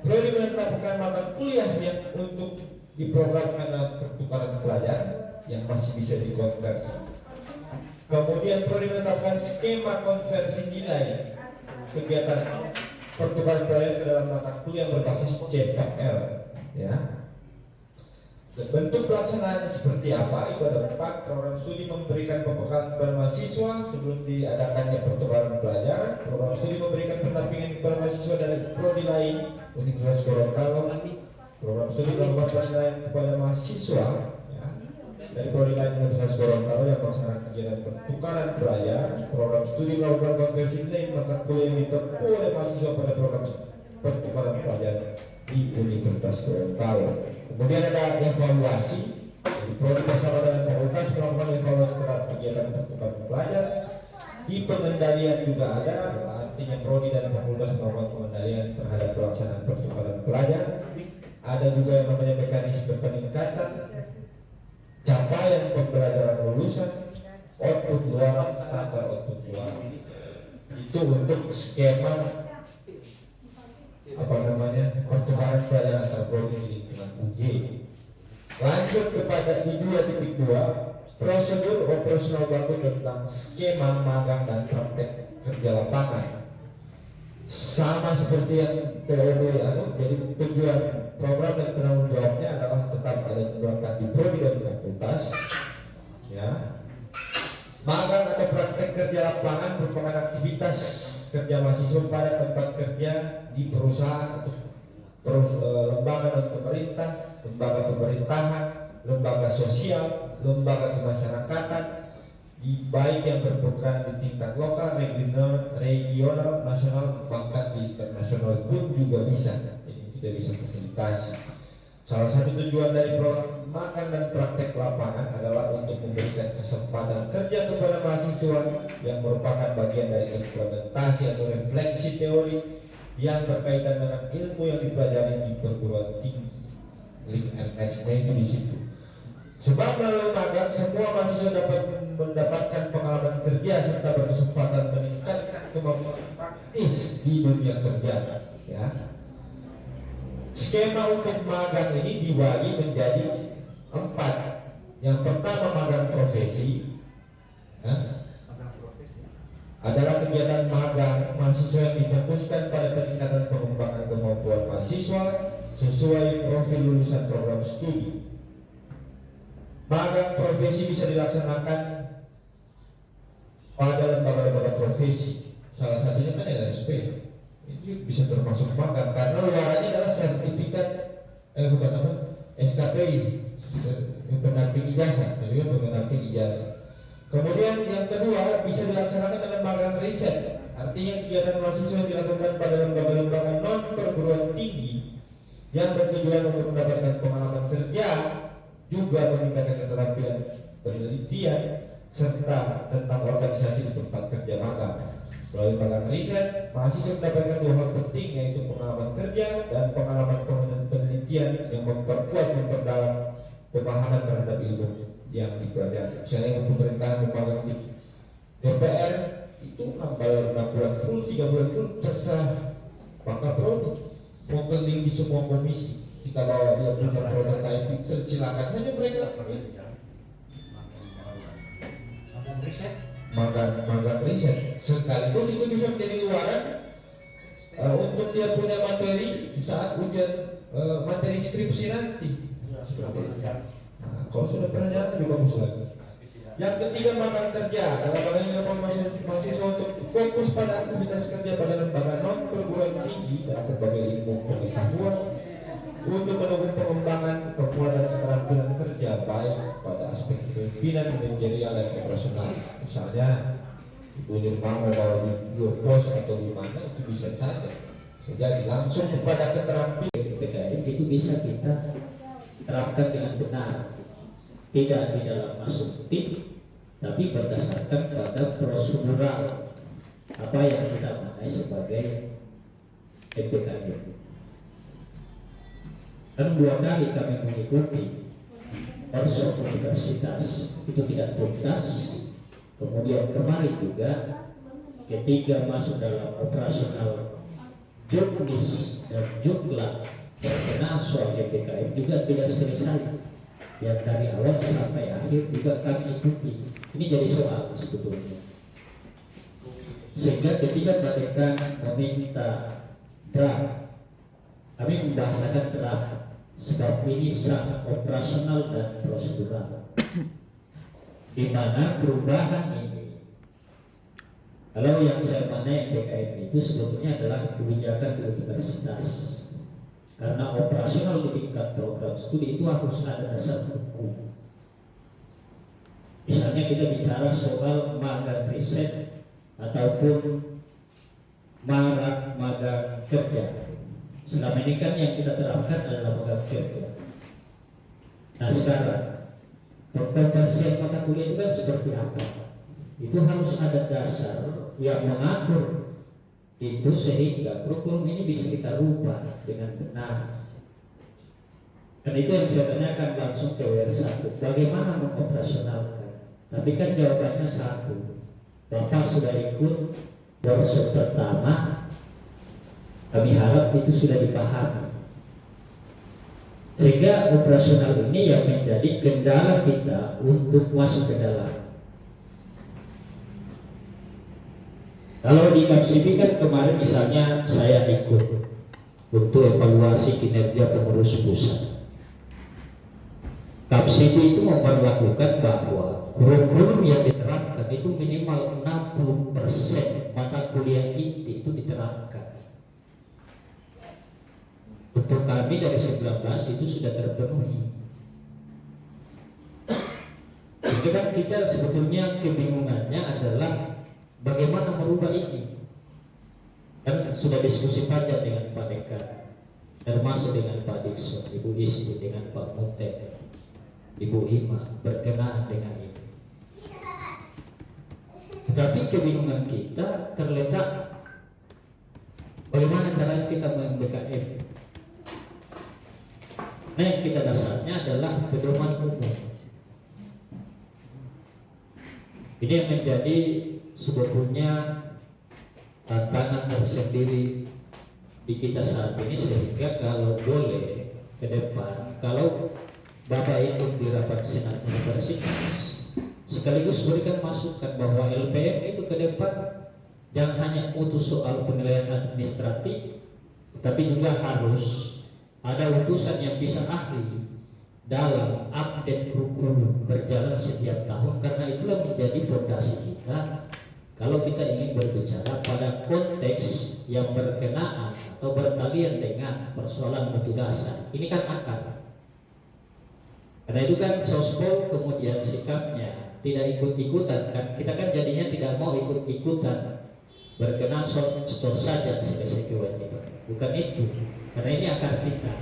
Prodi menetapkan mata kuliah yang untuk diprogramkan dalam pertukaran pelajar yang masih bisa dikonversi. Kemudian prodi menetapkan skema konversi nilai kegiatan pertukaran pelajar ke dalam mata kuliah berbasis CPL. Ya. Bentuk pelaksanaannya seperti apa? Itu ada 4. Program studi memberikan pembekalan kepada mahasiswa sebelum diadakannya pertukaran pelajar. Program studi memberikan pendampingan kepada mahasiswa dari prodi lain Universitas Gorontalo. Program studi melakukan penilaian kepada mahasiswa dari prodi lain Universitas Gorontalo yang melaksanakan kegiatan pertukaran pelajar. Program studi melakukan konversi nilai mata kuliah yang ditempuh oleh mahasiswa pada program pertukaran pelajar di Universitas Gorontalo. Kemudian ada evaluasi. Jadi prodi bersama dengan fakultas melakukan evaluasi terhadap kegiatan pertukaran pelajar. Di pengendalian juga ada, artinya prodi dan fakultas melakukan pengendalian terhadap pelaksanaan pertukaran pelajar. Ada juga yang namanya mekanisme peningkatan capaian pembelajaran lulusan, output luaran, standar output luaran. Itu untuk skema pertukaran pelajaran antar prodi di lingkungan UJ. Lanjut kepada di 2.2, prosedur operasional baku tentang skema magang dan praktek kerja lapangan. Sama seperti yang POB jadi tujuan program dan penanggung jawabnya adalah tetap ada melakukan di prodi dan fakultas, ya. Magang atau praktek kerja lapangan merupakan aktivitas kerja mahasiswa pada tempat kerja di perusahaan atau lembaga non pemerintah, lembaga pemerintahan, lembaga sosial, lembaga kemasyarakatan, baik yang berperan di tingkat lokal, regional, nasional, bahkan di internasional pun juga bisa. Ini kita bisa fasilitasi. Salah satu tujuan dari program magang dan praktek lapangan adalah untuk memberikan kesempatan kerja kepada mahasiswa yang merupakan bagian dari implementasi atau refleksi teori yang berkaitan dengan ilmu yang dipelajari di perguruan tinggi. Link and match-nya itu di situ. Sebab melalui magang semua mahasiswa dapat mendapatkan pengalaman kerja serta berkesempatan meningkatkan kemampuan praktis di dunia kerja. Ya. Skema untuk magang ini dibagi menjadi 4. Yang pertama magang profesi, ya, adalah kegiatan magang mahasiswa yang difokuskan pada peningkatan pengembangan kemampuan mahasiswa sesuai profil lulusan program studi. Magang profesi bisa dilaksanakan pada lembaga-lembaga profesi. Salah satunya kan LSP. Ini bisa termasuk magang karena luarannya adalah sertifikat SKPI, pendamping ijazah, jadi pendamping ijazah. Kemudian yang kedua bisa dilaksanakan dengan magang riset. Artinya kegiatan mahasiswa yang dilakukan pada lembaga-lembaga non perguruan tinggi yang bertujuan untuk mendapatkan pengalaman kerja, juga meningkatkan keterampilan penelitian serta tentang organisasi di tempat kerja magang. Melalui magang riset, mahasiswa mendapatkan 2 hal penting, yaitu pengalaman kerja dan pengalaman penelitian yang memperdalam pemahaman terhadap ilmu yang dipelajari. Misalnya yang pemerintahan magang di DPR itu bayar 6 bulan full, 3 bulan full, terserah maka prodi mau keliling di semua komisi. Kita bawa dia punya prototyping, silakan saja mereka. Magang riset sekaligus itu bisa menjadi luaran untuk dia punya materi saat ujian materi skripsi nanti. Nah, kalau sudah pernah jalan lebih bagus lagi. Yang ketiga magang kerja adalah magang yang dilakukan mahasiswa untuk fokus pada aktivitas kerja pada lembaga non perguruan tinggi dan berbagai ilmu pengetahuan untuk mendukung pengembangan kekuatan keterampilan kerja baik pada aspek kepemimpinan, manajerial dan operasional. Misalnya Ibu Nirma mau bawa di pos atau di mana itu bisa saja. Jadi langsung kepada keterampilan PKM itu bisa kita terapkan dengan benar, tidak di dalam masuk tim, tapi berdasarkan pada prosedural apa yang kita maknai sebagai PKM. Dan 2 kali kami mengikuti workshop universitas itu tidak tuntas. Kemudian kemarin juga ketika masuk dalam operasional juknis dan juklat berkenaan soal PKM juga tidak selesai. Yang dari awal sampai akhir juga kami ikuti. Ini jadi soal sebetulnya. Sehingga ketika mereka meminta draft, kami membahasakan draft. Sebab ini sangat operasional dan prosedural, di mana perubahan ini, kalau yang saya manai PKM itu sebetulnya adalah kebijakan di universitas, karena operasional di tingkat program studi itu harus ada dasar hukum. Misalnya kita bicara soal magang riset ataupun magang kerja. Selama ini kan yang kita terapkan adalah magang kerja. Nah sekarang, pengkonversian mata kuliah itu kan seperti apa? itu harus ada dasar yang mengatur itu sehingga kurikulum ini bisa kita rubah dengan benar. Dan itu yang saya tanyakan langsung ke WR1, bagaimana mengoperasionalkan? Tapi kan jawabannya satu, Bapak sudah ikut workshop pertama, kami harap itu sudah dipahami. Sehingga operasional ini yang menjadi kendala kita untuk masuk ke dalam. Kalau di KAPSIPI kan kemarin misalnya saya ikut untuk evaluasi kinerja pengurus pusat. KAPSIPI itu memperlakukan bahwa kurikulum yang diterapkan itu minimal 60% mata kuliah inti itu diterapkan. Untuk kami dari 19 itu sudah terpenuhi. Jadi kan kita sebetulnya kebingungannya adalah bagaimana merubah ini. Kan sudah diskusi panjang dengan Pak Dekan, termasuk dengan Pak Dikson, Ibu Isti, dengan Pak Mutek, Ibu Ima berkenaan dengan ini. Tetapi kebingungan kita terletak bagaimana cara kita mem-BKM. Nah, yang kita dasarnya adalah pedoman umum. Ini yang menjadi sebetulnya tantangan tersendiri di kita saat ini, sehingga kalau boleh ke depan, kalau Bapak ikut di rapat Senat Universitas, sekaligus berikan masukan bahwa LPM itu ke depan jangan hanya utus soal penilaian administratif, tapi juga harus ada utusan yang bisa ahli dalam update kurikulum berjalan setiap tahun, karena itulah menjadi fondasi kita kalau kita ingin berbicara pada konteks yang berkenaan atau bertalian dengan persoalan mutu dasar. Ini kan akar. Karena itu kan sospol kemudian sikapnya tidak ikut-ikutan, kan kita kan jadinya tidak mau ikut-ikutan berkenaan store saja selesai kewajiban. Bukan itu. Karena ini akar kita.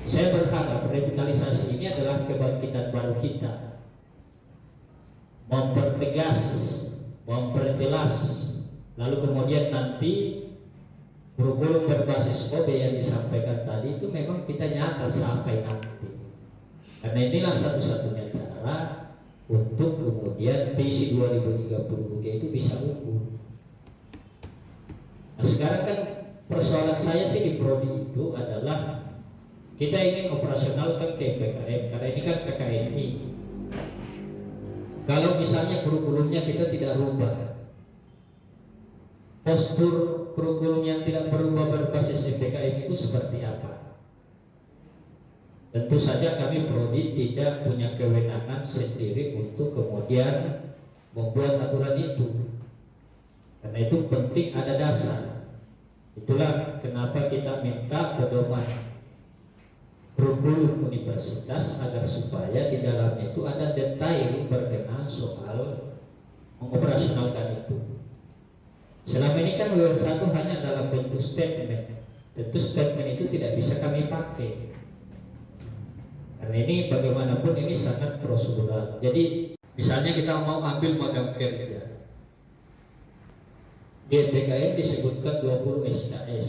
Saya berharap revitalisasi ini adalah kebangkitan baru kita, mempertegas, memperjelas, lalu kemudian nanti kurikulum berbasis OB yang disampaikan tadi itu memang kita nyata sampai nanti. Karena inilah satu-satunya cara untuk kemudian visi 2030 itu bisa ukur. Nah, sekarang kan persoalan saya sih di prodi itu adalah kita ingin operasionalkan ke PKM, karena ini kan PKMI. Kalau misalnya kurikulumnya kita tidak rubah, postur kurikulum yang tidak berubah berbasis PKM itu seperti apa? Tentu saja kami prodi tidak punya kewenangan sendiri untuk kemudian membuat aturan itu. Karena itu penting ada dasar. Itulah kenapa kita minta pedoman kurikulum universitas agar supaya di dalamnya itu ada detail berkenaan soal mengoperasionalkan itu. Selama ini kan WR1 hanya dalam bentuk statement. Tentu statement itu tidak bisa kami pakai. Karena ini bagaimanapun ini sangat prosedural. Jadi misalnya kita mau ambil magang kerja, di BKM disebutkan 20 SKS.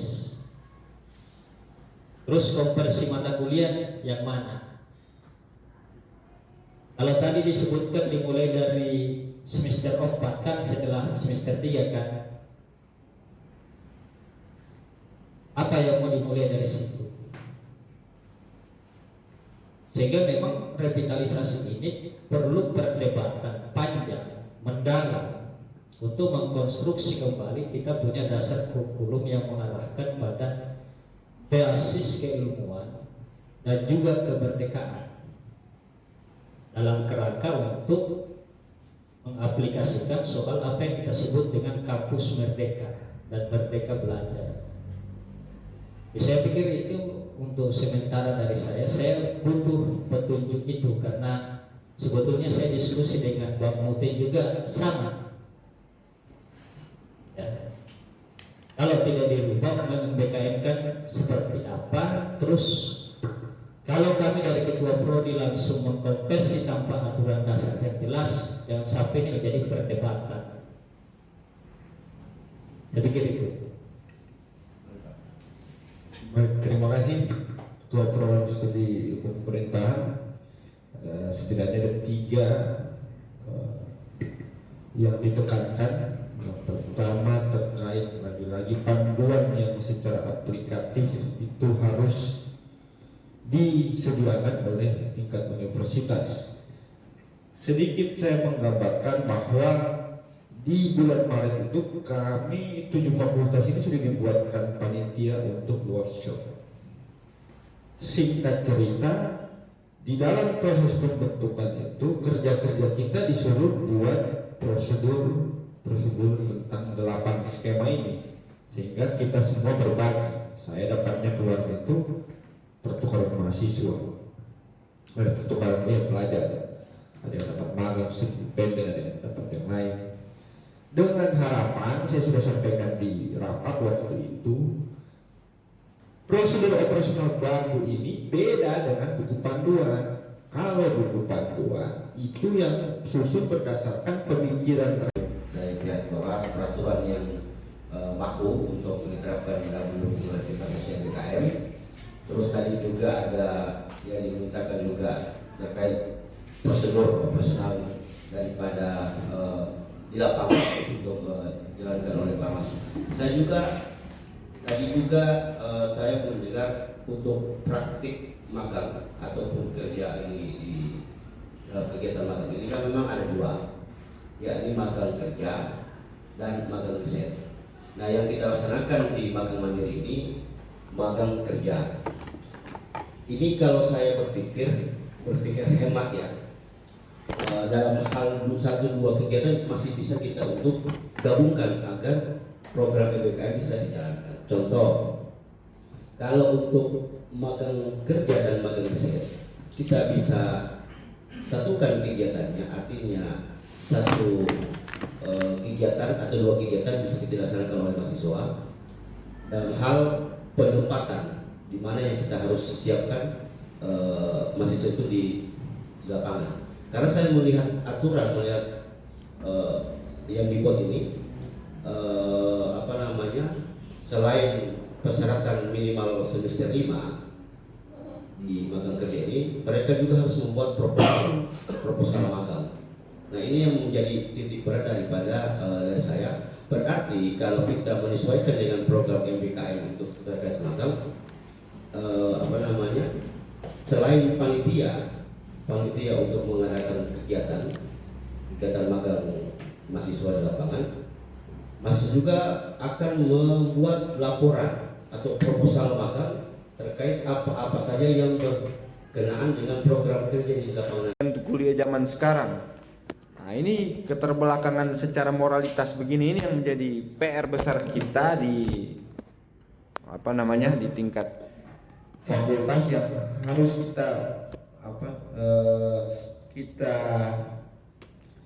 Terus konversi mata kuliah yang mana? Kalau tadi disebutkan dimulai dari semester 4 kan setelah semester 3 kan. Apa yang mau dimulai dari situ? Sehingga memang revitalisasi ini perlu perdebatan panjang, mendalam untuk mengkonstruksi kembali kita punya dasar kurikulum yang mengarahkan pada basis keilmuan dan juga kemerdekaan dalam kerangka untuk mengaplikasikan soal apa yang kita sebut dengan kampus merdeka dan merdeka belajar. Saya pikir itu untuk sementara dari saya butuh petunjuk itu, karena sebetulnya saya diskusi dengan Bang Muti juga sama. Ya. Kalau tidak dirubah, BKM kan seperti apa? Terus Kalau kami dari Ketua Prodi langsung mengkonversi tanpa aturan dasar yang jelas, jangan sampai ini menjadi perdebatan. Saya pikir itu. Baik, terima kasih Ketua Program Studi Hukum Pemerintahan. Setidaknya ada 3 yang ditekankan. Yang pertama terkait lagi-lagi panduan yang secara aplikatif itu harus disediakan oleh tingkat universitas. Sedikit saya menggambarkan bahwa di bulan Maret itu kami 7 fakultas ini sudah dibuatkan panitia untuk workshop. Singkat cerita, di dalam proses pembentukan itu kerja-kerja kita disuruh buat prosedur tentang 8 skema ini, sehingga kita semua berbagi. Saya dapatnya keluar itu pertukaran mahasiswa, pertukaran pelajar, ada yang dapat magang independen, ada yang dapat yang lain. Dengan harapan, saya sudah sampaikan di rapat waktu itu, prosedur operasional baru ini beda dengan buku panduan. Kalau buku panduan itu yang susun berdasarkan pemikiran dari pihak Tora, peraturan yang baku untuk diterapkan dalam mendukung ratifikasi MBKM. Terus tadi juga ada yang dimintakan juga terkait prosedur operasional daripada di lapangan untuk dijalankan oleh Bamas. Saya juga saya mendengar untuk praktik magang ataupun kerja ini di kegiatan magang ini kan memang ada 2, yakni magang kerja dan magang riset. Nah, yang kita laksanakan di magang mandiri ini magang kerja. Ini kalau saya berpikir hemat ya. Dalam hal 1-2 kegiatan masih bisa kita untuk gabungkan agar program PBKM bisa dijalankan. Contoh, kalau untuk magang kerja dan magang riset kita bisa satukan kegiatannya, artinya satu kegiatan atau 2 kegiatan bisa kita laksanakan oleh mahasiswa dalam hal penempatan, di mana yang kita harus siapkan mahasiswa itu di lapangan. Karena saya melihat aturan, yang dibuat ini, selain persyaratan minimal semester 5 di magang kerja ini, mereka juga harus membuat proposal magang. Nah, ini yang menjadi titik berat daripada dari saya. Berarti kalau kita menyesuaikan dengan program MBKM untuk terkait magang, selain panitia untuk mengadakan kegiatan magang mahasiswa di lapangan, mahasiswa juga akan membuat laporan atau proposal magang terkait apa saja yang berkenaan dengan program kerja di lapangan. Untuk kuliah zaman sekarang, nah ini keterbelakangan secara moralitas begini ini yang menjadi PR besar kita di di tingkat fakultas yang harus kita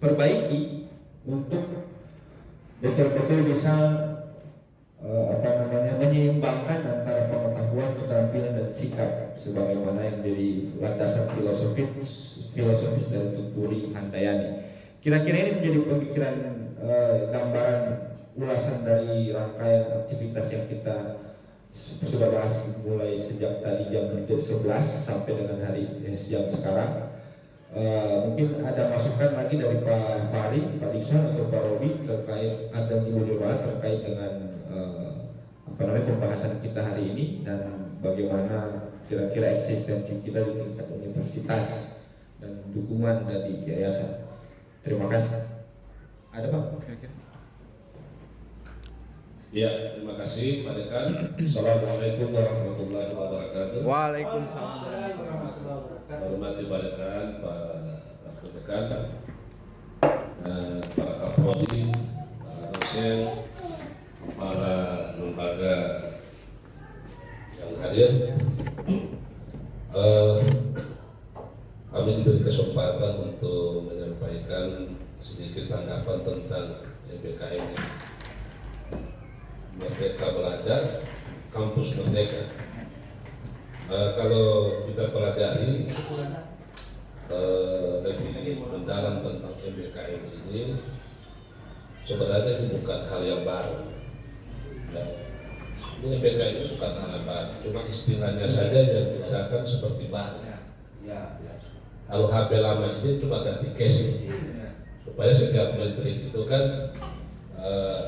perbaiki untuk betul-betul bisa menyeimbangkan antara pengetahuan, keterampilan dan sikap sebagaimana yang jadi landasan filosofis dari Tuturi Handayani. Kira-kira ini menjadi pemikiran gambaran ulasan dari rangkaian aktivitas yang kita sudah bahas mulai sejak tadi jam 11 sampai dengan hari jam sekarang. Mungkin ada masukan lagi dari Pak Fahri, Pak Dikson atau Pak Robi terkait Adam Ibu Dirwa terkait dengan pembahasan kita hari ini dan bagaimana kira-kira eksistensi kita di tingkat universitas dan dukungan dari yayasan. Terima kasih. Ada Pak? Kira-kira? Ya, terima kasih Pak Dekan. Assalamualaikum warahmatullahi wabarakatuh. Waalaikumsalam. Hormati Pak Dekan, Pak Dekan, Pak Kapolri, para dosen, para lembaga yang hadir. Kami diberi kesempatan untuk menyampaikan sedikit tanggapan tentang MBKM ini. Merdeka Belajar, Kampus Merdeka. Kalau kita pelajari lebih mendalam tentang MBKM ini, sebenarnya ini bukan hal yang baru. Ya. Ini MBKM itu bukan hal yang baru, cuma istilahnya saja yang diadakan seperti baru. Ya. Kalau HP lama ini cuma ganti casing, supaya setiap menteri itu kan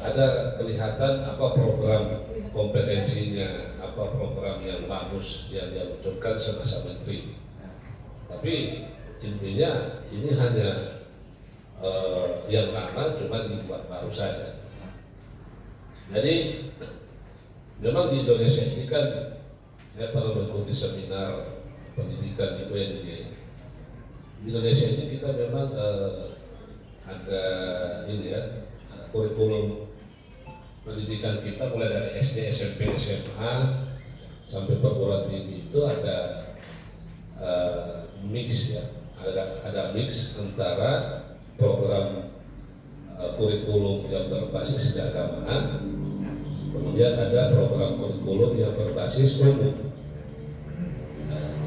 ada kelihatan apa program kompetensinya, apa program yang bagus yang dia luncurkan semasa menteri. Tapi intinya ini hanya yang lama cuma dibuat baru saja. Jadi memang di Indonesia ini kan saya pernah mengikuti seminar pendidikan di UNJ. Di Indonesia ini kita memang ada ini ya, kurikulum pendidikan kita mulai dari SD, SMP, SMA sampai perguruan tinggi itu ada mix ya, ada mix antara program kurikulum yang berbasis keagamaan, kemudian ada program kurikulum yang berbasis umum.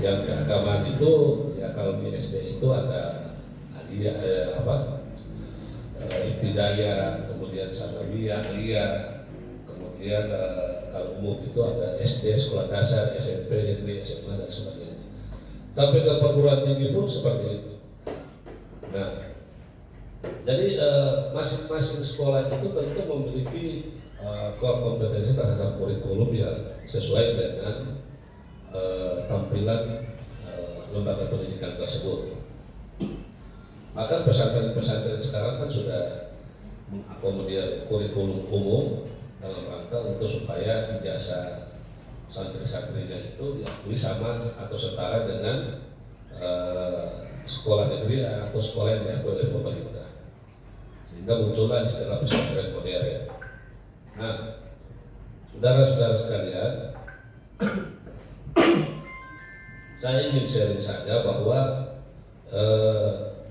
Yang keagamaan itu ya kalau di SD itu ada ibtidaya, kemudian sanawiyah, aliyah, kemudian kalau umum itu ada SD, sekolah dasar, SMP, SD, SMA dan sebagainya. Sampai ke perguruan tinggi pun seperti itu. Nah, jadi masing-masing sekolah itu tentu memiliki core kompetensi terhadap kurikulum yang sesuai dengan tampilan lembaga pendidikan tersebut. Maka pesantren-pesantren sekarang kan sudah mengakomodir kurikulum umum dalam rangka untuk supaya ijazah santri-santrinya itu diakui sama atau setara dengan sekolah negeri atau sekolah yang diakui oleh pemerintah, sehingga muncullah istilah pesantren modern. Nah, saudara-saudara sekalian, saya ingin sharing saja bahwa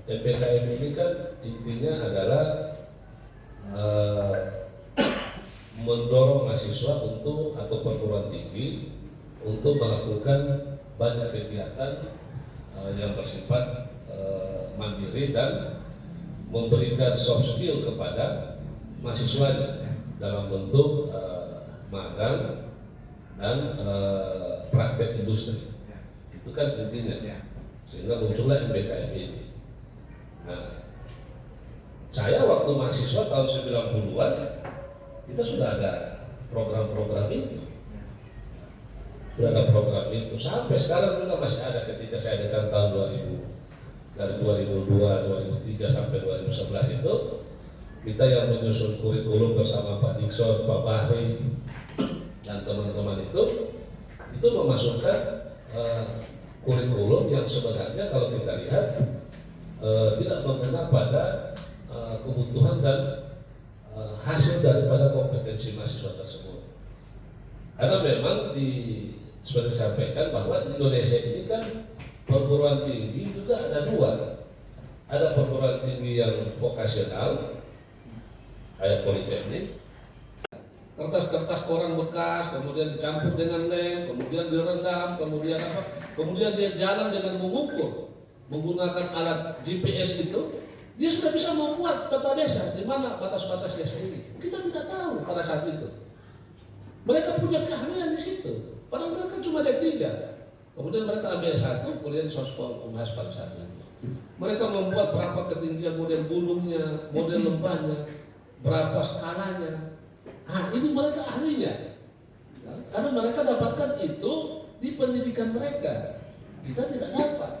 MBKM ini kan intinya adalah mendorong mahasiswa untuk atau perguruan tinggi untuk melakukan banyak kegiatan yang bersifat mandiri dan memberikan soft skill kepada mahasiswanya dalam bentuk magang dan praktek industri. Itu kan intinya, sehingga muncullah MBKM ini. Nah, saya waktu mahasiswa tahun 90-an kita sudah ada program-program itu, sudah ada program itu sampai sekarang juga masih ada. Ketika saya datang tahun 2000, dari 2002, 2003 sampai 2011 itu kita yang menyusun kurikulum bersama Pak Dikson, Pak Bahri dan teman-teman itu memasukkan kurikulum yang sebenarnya kalau kita lihat tidak mengena pada kebutuhan dan hasil daripada kompetensi mahasiswa tersebut. Karena memang seperti disampaikan bahwa di Indonesia ini kan perguruan tinggi juga ada dua. Ada perguruan tinggi yang vokasional kayak politeknik, kertas-kertas koran bekas kemudian dicampur dengan lem, kemudian direndam, kemudian kemudian dia jalan dengan mengukur menggunakan alat GPS itu, dia sudah bisa membuat peta desa di mana batas-batas desa ini. Kita tidak tahu pada saat itu. Mereka punya keahlian di situ. Padahal mereka cuma D3. Kemudian mereka ambil S1, kuliah di Sospol Unhas pada saat itu. Mereka membuat berapa ketinggian model gunungnya, model lembahnya, berapa skalanya. Ini mereka ahlinya. Karena mereka dapatkan itu di pendidikan mereka. Kita tidak dapat.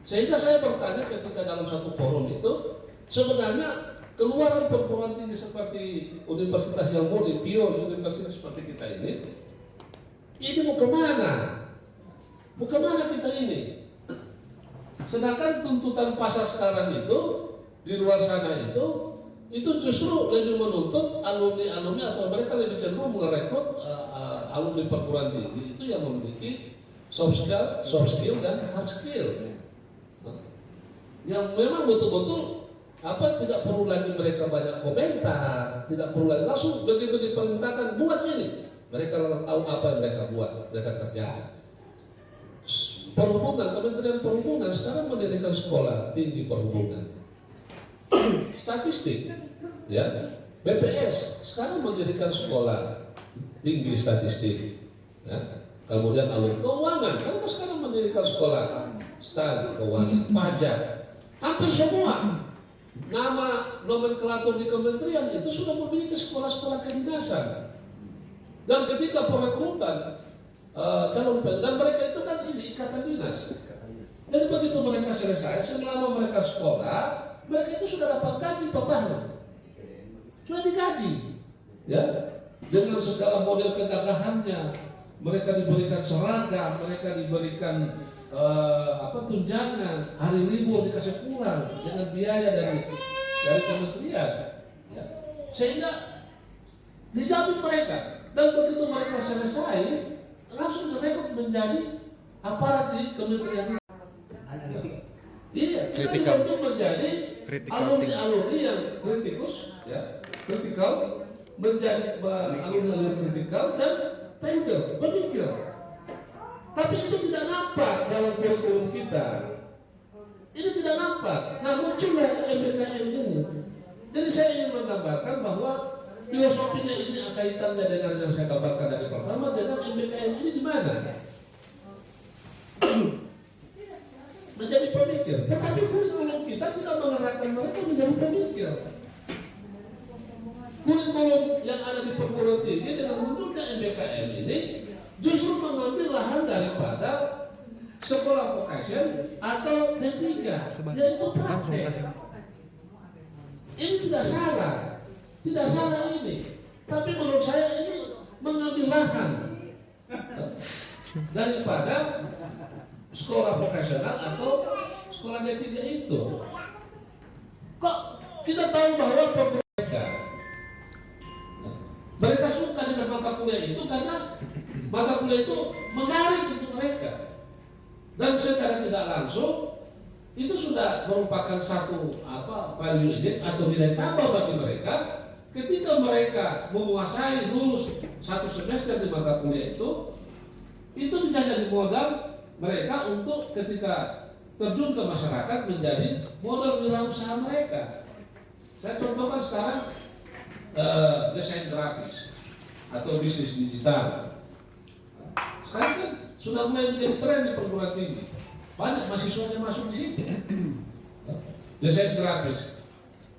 Sehingga saya bertanya ketika dalam satu forum itu, sebenarnya keluaran perguruan tinggi seperti universitas yang mulia, universitas seperti kita ini mau kemana? Mau kemana kita ini? Sedangkan tuntutan pasar sekarang itu, di luar sana itu justru lebih menuntut alumni-alumni atau mereka lebih cenderung merekrut alumni perguruan tinggi itu yang memiliki soft skill dan hard skill. Yang memang betul-betul tidak perlu lagi mereka banyak komentar, tidak perlu lagi langsung begitu diperintahkan buat ini, mereka tahu apa yang mereka buat, mereka kerjakan. Perhubungan, Kementerian Perhubungan sekarang mendirikan sekolah tinggi perhubungan. Statistik, ya, BPS sekarang mendirikan sekolah tinggi statistik, ya. Kemudian alur keuangan, mereka sekarang mendirikan sekolah STAN, keuangan, pajak, hampir semua nama nomenklatur di kementerian itu sudah memiliki sekolah-sekolah kedinasan. Dan ketika perekrutan calon dan mereka itu kan ini ikatan dinas. Jadi begitu mereka selesai, selama mereka sekolah, mereka itu sudah dapat gaji per tahun, sudah digaji, ya, dengan segala model kegagahannya. Mereka diberikan seragam, mereka diberikan tunjangan, hari libur dikasih pulang dengan biaya dari kementerian, ya. Sehingga dijamin mereka, dan begitu mereka selesai langsung direkrut menjadi aparat di kementerian. Iya, kita dibentuk menjadi alumni-alumni yang kritikus, ya, kritikal, menjadi alumni-alumni kritikal dan thinker, pemikir. Tapi itu tidak nampak dalam kurikulum kita. Ini tidak nampak. Nah, muncullah MBKM ini. Jadi saya ingin menggambarkan bahwa filosofinya ini kaitannya dengan yang saya kabarkan dari pertama, dengan MBKM ini di mana? Menjadi pemikir. Tetapi kurikulum kita tidak mengarahkan mereka menjadi pemikir. Kurikulum yang ada di perguruan tinggi dengan munculnya MBKM ini justru mengambil lahan daripada sekolah vocation atau D3, yaitu praktek. Ini tidak salah ini. Tapi menurut saya ini mengambil lahan daripada sekolah vokasional atau sekolah D3 itu. Kok kita tahu bahwa mereka suka dengan mata kuliah itu karena mata kuliah itu menarik untuk mereka, dan secara tidak langsung itu sudah merupakan satu value added atau nilai tambah bagi mereka ketika mereka menguasai lulus satu semester di mata kuliah itu bisa jadi modal mereka untuk ketika terjun ke masyarakat menjadi modal wirausaha mereka. Saya contohkan sekarang desain grafis atau bisnis digital. Sekarang kan sudah mulai menjadi tren di perguruan tinggi. Banyak mahasiswanya masuk di situ. Desain grafis.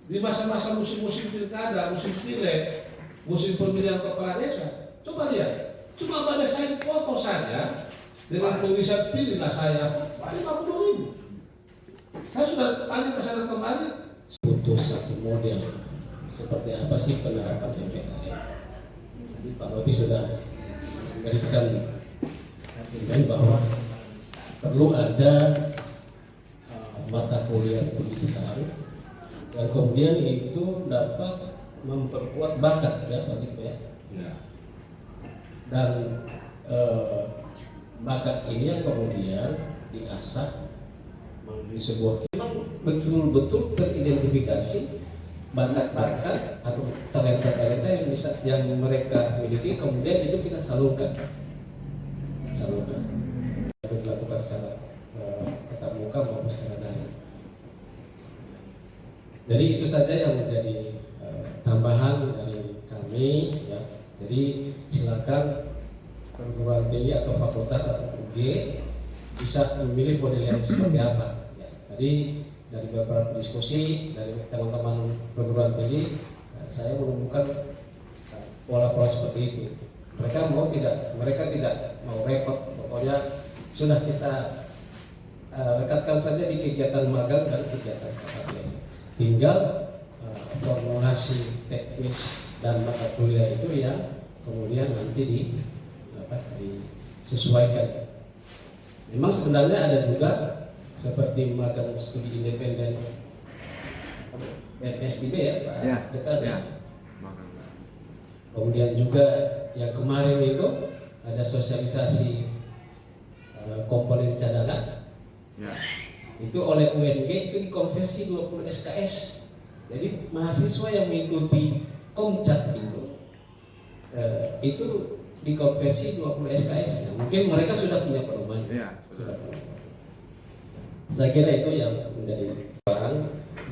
Di masa-masa musim-musim pilkada, musim pileg, musim pemilihan kepala desa, coba lihat, cuma desain foto saja dengan tulisan pilihlah saya 50.000. Saya sudah tanya ke sana kemarin, butuh satu model seperti apa sih penerapan MBKM. Jadi Pak Robi sudah memberikan bahwa perlu ada mata kuliah digital dan kemudian itu dapat memperkuat bakat ya Pak Tiko ya. Dan bakat ini yang kemudian diasah melalui sebuah memang betul-betul teridentifikasi bakat-bakat atau talenta-talenta yang mereka miliki, kemudian itu kita salurkan untuk dilakukan secara tatap muka maupun secara daring. Jadi itu saja yang menjadi tambahan dari kami ya. Jadi silakan perguruan tinggi atau fakultas atau UG bisa memilih model yang seperti apa ya. Tadi dari beberapa diskusi dari teman-teman perguruan tinggi, saya menemukan pola-pola seperti itu. Mereka tidak mau repot, pokoknya sudah kita rekatkan saja di kegiatan magang dan kegiatan KKN. Tinggal formulasi teknis dan mata kuliah itu yang kemudian nanti disesuaikan. Memang sebenarnya ada juga seperti magang studi independen PSDB ya Pak Dekan ya. Kemudian juga yang kemarin itu ada sosialisasi komponen cadangan itu oleh UNG itu dikonversi 20 SKS. Jadi mahasiswa yang mengikuti Komcat itu dikonversi 20 SKS. Ya, mungkin mereka sudah punya pedoman. Iya. Saya kira itu yang menjadi barang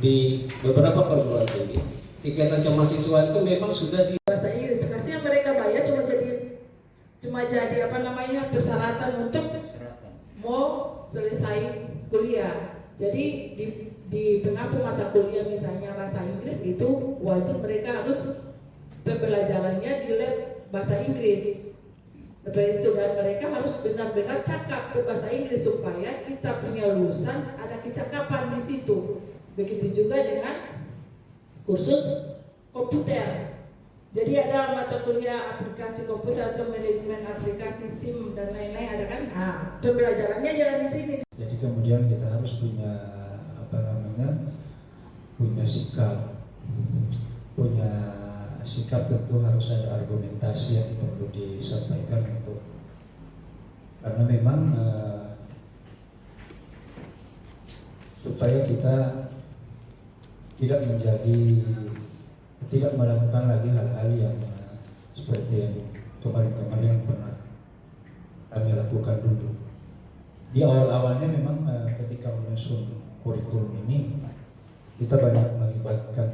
di beberapa perguruan tinggi. Kegiatan kemahasiswaan itu memang sudah di bahasa Inggris. Kasih mereka bayar cuma jadi apa namanya persyaratan untuk mau selesai kuliah. Jadi di pengampu mata kuliah misalnya bahasa Inggris itu wajib mereka harus pembelajarannya di lab bahasa Inggris. Seperti itu, dan mereka harus benar-benar cakap berbahasa Inggris supaya kita punya lulusan ada kecakapan di situ. Begitu juga dengan kursus komputer. Jadi ada mata kuliah aplikasi komputer atau manajemen aplikasi SIM dan lain-lain, ada kan? Nah, pembelajarannya jangan di sini. Jadi kemudian kita harus punya punya sikap tentu harus ada argumentasi yang perlu disampaikan untuk, karena memang supaya kita tidak melakukan lagi hal-hal yang seperti yang kemarin pernah kami lakukan dulu. Di awal-awalnya memang ketika menyusun kurikulum ini kita banyak melibatkan